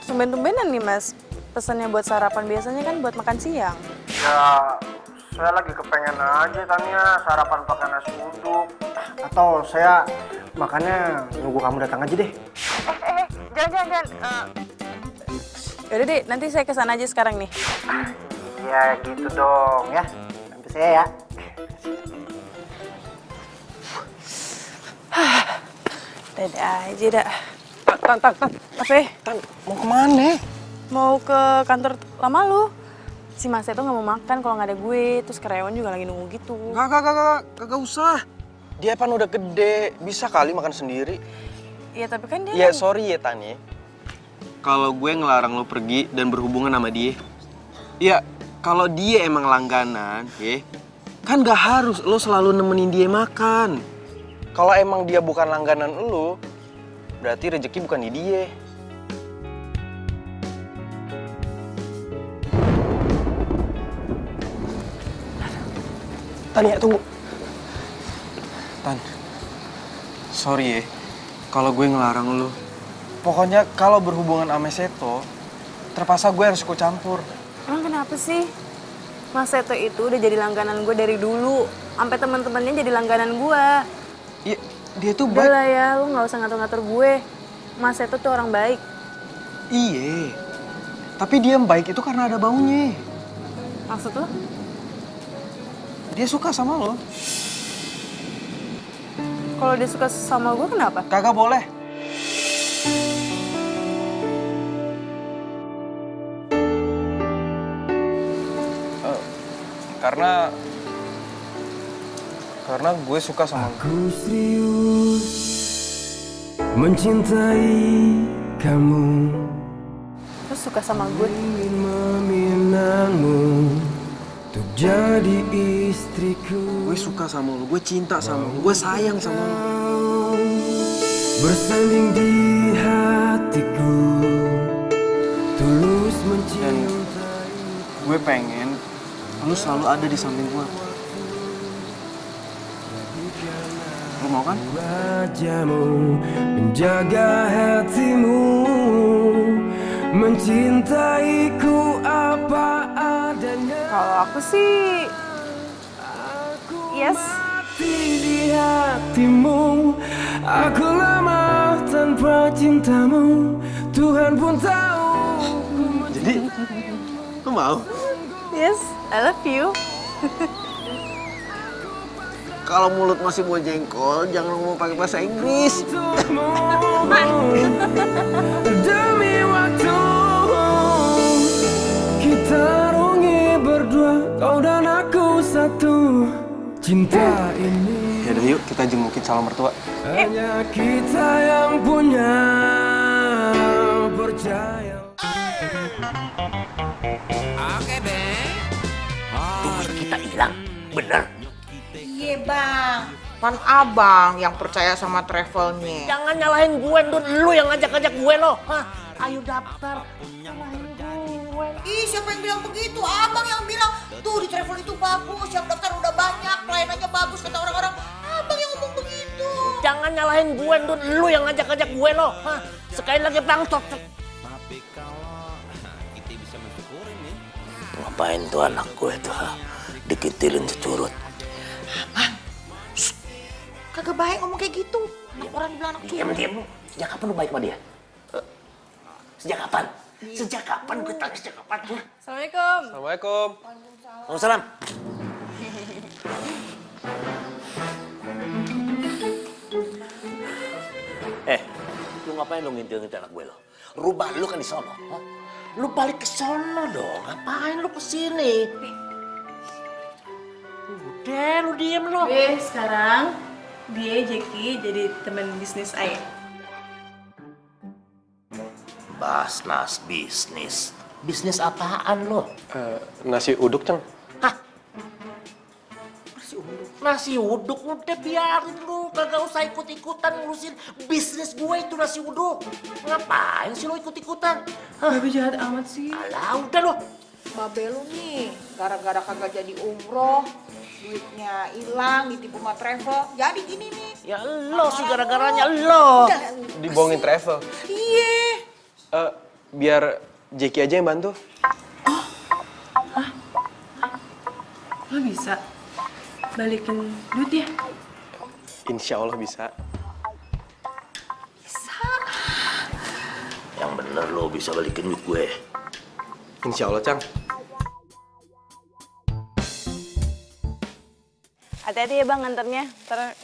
Tumben-tumbenan nih Mas, pesannya buat sarapan, biasanya kan buat makan siang. Ya, saya lagi kepengen aja Tania sarapan pakai nasi uduk. Atau saya makannya nunggu kamu datang aja deh. Jangan. Yaudah deh, nanti saya kesana aja sekarang nih. Iya gitu dong ya. Nanti saya ya. Dadah aja dah. Tan. Apa? Tan, mau kemana? Mau ke kantor lama lu. Si Mas itu nggak mau makan kalau nggak ada gue, terus karyawan juga lagi nunggu gitu. Kagak usah. Dia kan udah gede, bisa kali makan sendiri. Iya tapi kan dia. Ya sorry ya Tani. Kalau gue ngelarang lo pergi dan berhubungan sama dia. Ya kalau dia emang langganan, ya kan gak harus lo selalu nemenin dia makan. Kalau emang dia bukan langganan lo, berarti rezeki bukan di dia. Tania, tunggu. Tan, sorry ya, kalau gue ngelarang lo. Pokoknya kalau berhubungan sama Seto, terpaksa gue harus ikut campur. Emang kenapa sih? Mas Seto itu udah jadi langganan gue dari dulu. Sampai teman-temannya jadi langganan gue. Iya, dia tuh Udah baik. lah ya, lu gak usah ngatur-ngatur gue. Mas Seto tuh orang baik. Iya, tapi dia baik itu karena ada baunya. Maksud lo? Dia suka sama lo. Kalau dia suka sama gue kenapa? Kagak boleh. Karena gue suka sama lu. Aku serius mencintai kamu. Lu suka sama gue? Ingin meminangmu untuk jadi istriku. Gue suka sama lu, gue cinta sama lu, gue sayang sama lu. Bersanding di hatiku, tulus mencintai. Gue pengen lu selalu ada di samping gue. Lu mau kan? Wajahmu menjaga hatimu, mencintaiku apa adanya. Kalau aku sih, yes. Di hatimu, aku lama tanpa cintamu. Tuhan pun tahu. Jadi, lu mau? Yes, I love you. Kalau mulut masih mau jengkol, jangan ngomong pakai bahasa Inggris. Demi waktu kita rungi berdua, kau dan aku satu. Cinta ini. Yaudah yuk kita jengukin calon mertua. Hanya kita yang punya, percaya. Oke deh. Duit kita hilang, bener. Iya bang, kan abang yang percaya sama travelnya. Jangan nyalahin gue, Dun. Lu yang ngajak-ngajak gue lo. Hah? Ayo daftar. Ih, siapa yang bilang begitu? Abang yang bilang, tuh di travel itu bagus, yang daftar udah banyak, pelayanannya bagus, kata orang-orang. Abang yang ngomong begitu. Jangan nyalahin gue, Dun. Lu yang ngajak-ngajak gue lo. Hah? Sekali lagi bangtot. Ngapain tuh anak gue tuh? Dikitilin securut. Kagak baik ngomong kayak gitu. Orang bilang anak curut. Diam. Sejak kapan lu baik sama dia? Sejak kapan? Sejak kapan gue tanya sejak kapan? Assalamualaikum. Assalamualaikum. Waalaikumsalam. Lu ngapain lu ngintil-ngintil anak gue lo? Rubah lu kan di sono. Huh? Lu balik ke sono dong. Ngapain lu kesini? Udah, lu diem lo. Sekarang dia Jackie jadi teman bisnis Ayah. Basnas bisnis. Bisnis apaan lo? Nasi uduk, Cang. Nasi uduk udah biarin lu, kagak usah ikut-ikutan ngurusin bisnis gue itu nasi uduk. Ngapain sih lo ikut-ikutan? Babe jahat amat sih. Alah, udah lo. Babe lu nih, gara-gara kagak jadi umroh, duitnya hilang, ditipu sama travel, jadi gini nih. Ya lo sih gara-garanya lo. Dibohongin travel. Iya. Biar Jackie aja yang bantu. Lo bisa balikin duit ya? Insya Allah bisa. Yang bener lo bisa balikin duit gue. Insya Allah, Cang. Hati-hati ya bang nganternya, ntar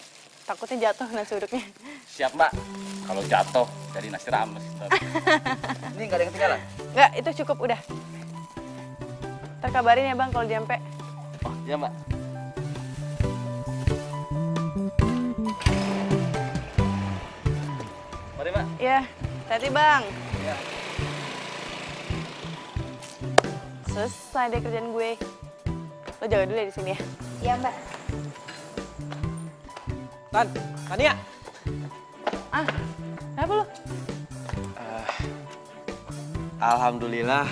takutnya jatuh nasi uduknya. Siap mbak, kalau jatuh jadi nasi rames. Ini nggak ada yang ketinggalan? Enggak, itu cukup udah. Ntar kabarin ya bang kalau nyampe. Oh iya mbak. Mari mbak. Iya, hati-hati bang. Ya. Selesai deh kerjaan gue. Lo jaga dulu ya di sini ya. Iya mbak. Tania. Kenapa lo? Alhamdulillah,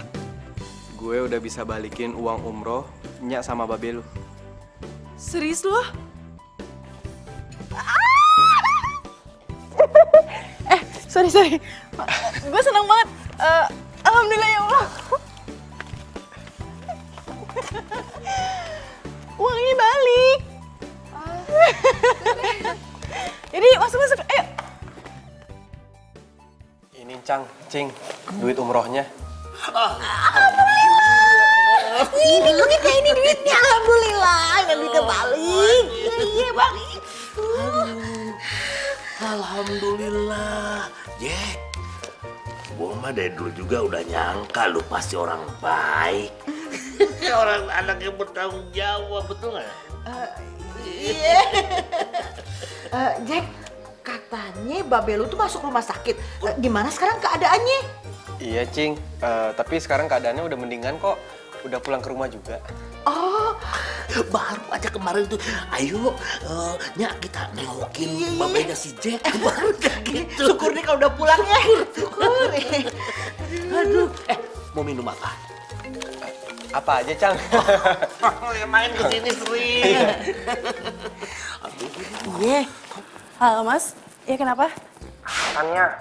gue udah bisa balikin uang umroh Nyak sama babe lu. Serius lo? Sorry. Gue seneng banget. Alhamdulillah ya Allah. Uangnya balik. Jadi masuk. Ayo. Ini Cing, duit umrohnya. Ini duitnya, ini duitnya. Alhamdulillah, yang duitnya balik. Iya balik. Alhamdulillah, Jack. Gua mah dari dulu juga udah nyangka lu pasti orang baik. Orang anak yang bertanggung jawab, betul nggak? Iya. Jack, katanya Babe lu tuh masuk rumah sakit. Gimana sekarang keadaannya? Iya, Cing. Tapi sekarang keadaannya udah mendingan kok. Udah pulang ke rumah juga. Oh, baru aja kemarin tuh, ayo, Nyak kita nengokin babenya si Jack. Baru udah gitu. Syukur nih kalau udah pulang ya. Syukur. Aduh, mau minum apa? Apa aja, Cang? Yang main kesini sering. Iya. Halo, Mas. Iya, kenapa? Tania,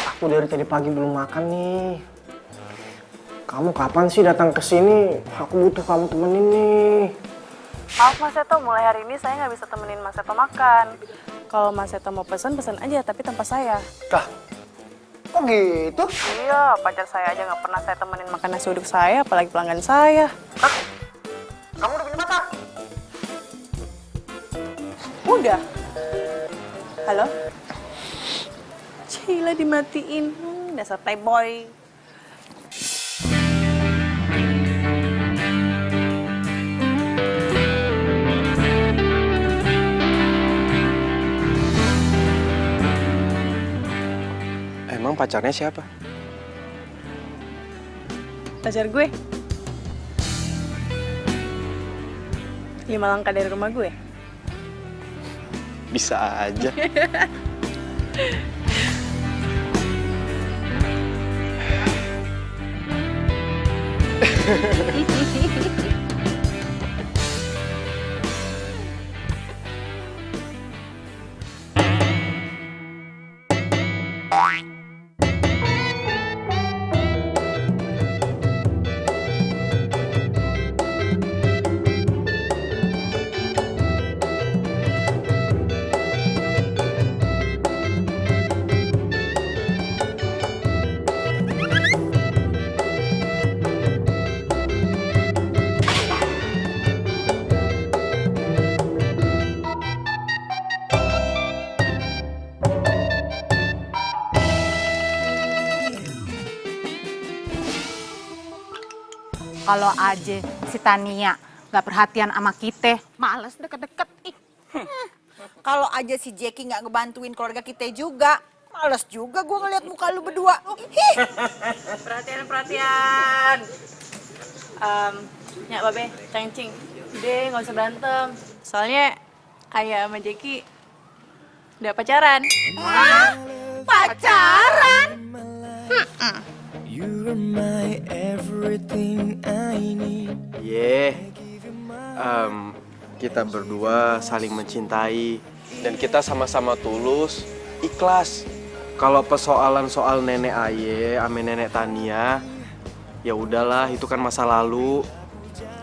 aku dari tadi pagi belum makan nih. Kamu kapan sih datang ke sini? Aku butuh kamu temenin nih. Maaf Mas Seto, mulai hari ini saya nggak bisa temenin Mas Seto makan. Kalau Mas Seto mau pesan aja, tapi tanpa saya. Kah? Kok gitu? Iya, pacar saya aja nggak pernah saya temenin makan nasi uduk saya, apalagi pelanggan saya. Kamu udah punya mata? Udah. Halo? Cila dimatiin. Dasar playboy. Emang pacarnya siapa? Pacar gue. 5 langkah dari rumah gue. Bisa aja. Kalau aja si Tania nggak perhatian sama kita, males deket-deket. Kalau aja si Jackie nggak ngebantuin keluarga kita juga, males juga gue ngeliat muka lu berdua. Perhatian. Nyak Babe, cengcing. Udah, nggak usah berantem. Soalnya Ayah sama Jeki udah pacaran. Pacaran? You're my everything I need. Kita berdua saling mencintai dan kita sama-sama tulus, ikhlas. Kalau persoalan soal nenek Aye sama nenek Tania, ya udahlah, itu kan masa lalu.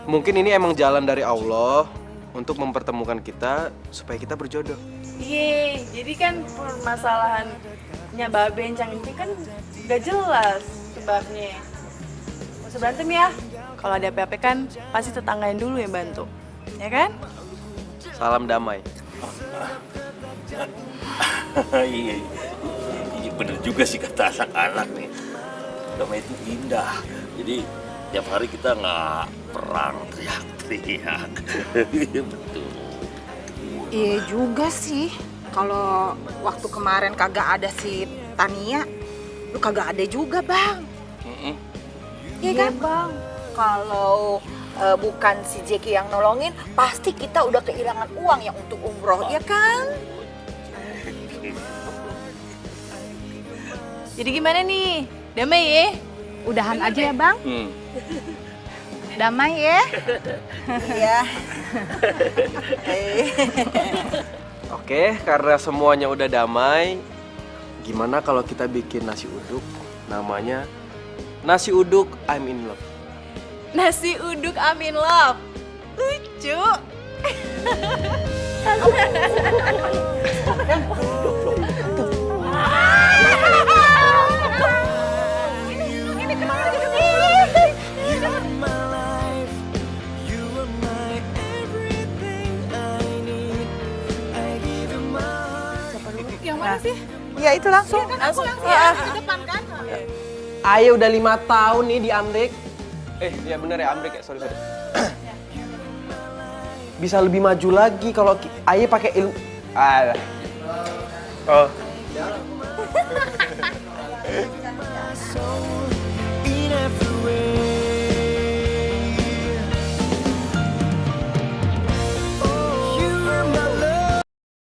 Mungkin ini emang jalan dari Allah untuk mempertemukan kita supaya kita berjodoh. Iya, jadi kan permasalahannya Babe yang cengcing kan gak jelas sebabnya. Nggak usah berantem ya. Kalau ada apa-apa kan pasti tetanggain dulu yang bantu. Ya kan? Salam damai. Iya, bener juga sih kata anak-anak nih. Damai itu indah. Jadi tiap hari kita nggak perang teriak-teriak. Betul. Iya juga sih. Kalau waktu kemarin kagak ada si Tania, lu kagak ada juga, Bang. Iya kan, Bang? Kalau bukan si Jackie yang nolongin, pasti kita udah kehilangan uang yang untuk umroh, ya kan? Jadi gimana nih? Damai ya? Udahan aja ya, Bang. Damai ya. Iya. Oke, karena semuanya udah damai, gimana kalau kita bikin nasi uduk? Namanya nasi uduk I'm in love. Nasi uduk I'm in love. Lucu. Siapa Langsung ya, ke depan kan. Aye udah 5 tahun nih di Amrik. Iya bener ya Amrik ya, sorry. Bisa lebih maju lagi kalau Aye pakai ilmu. Oh.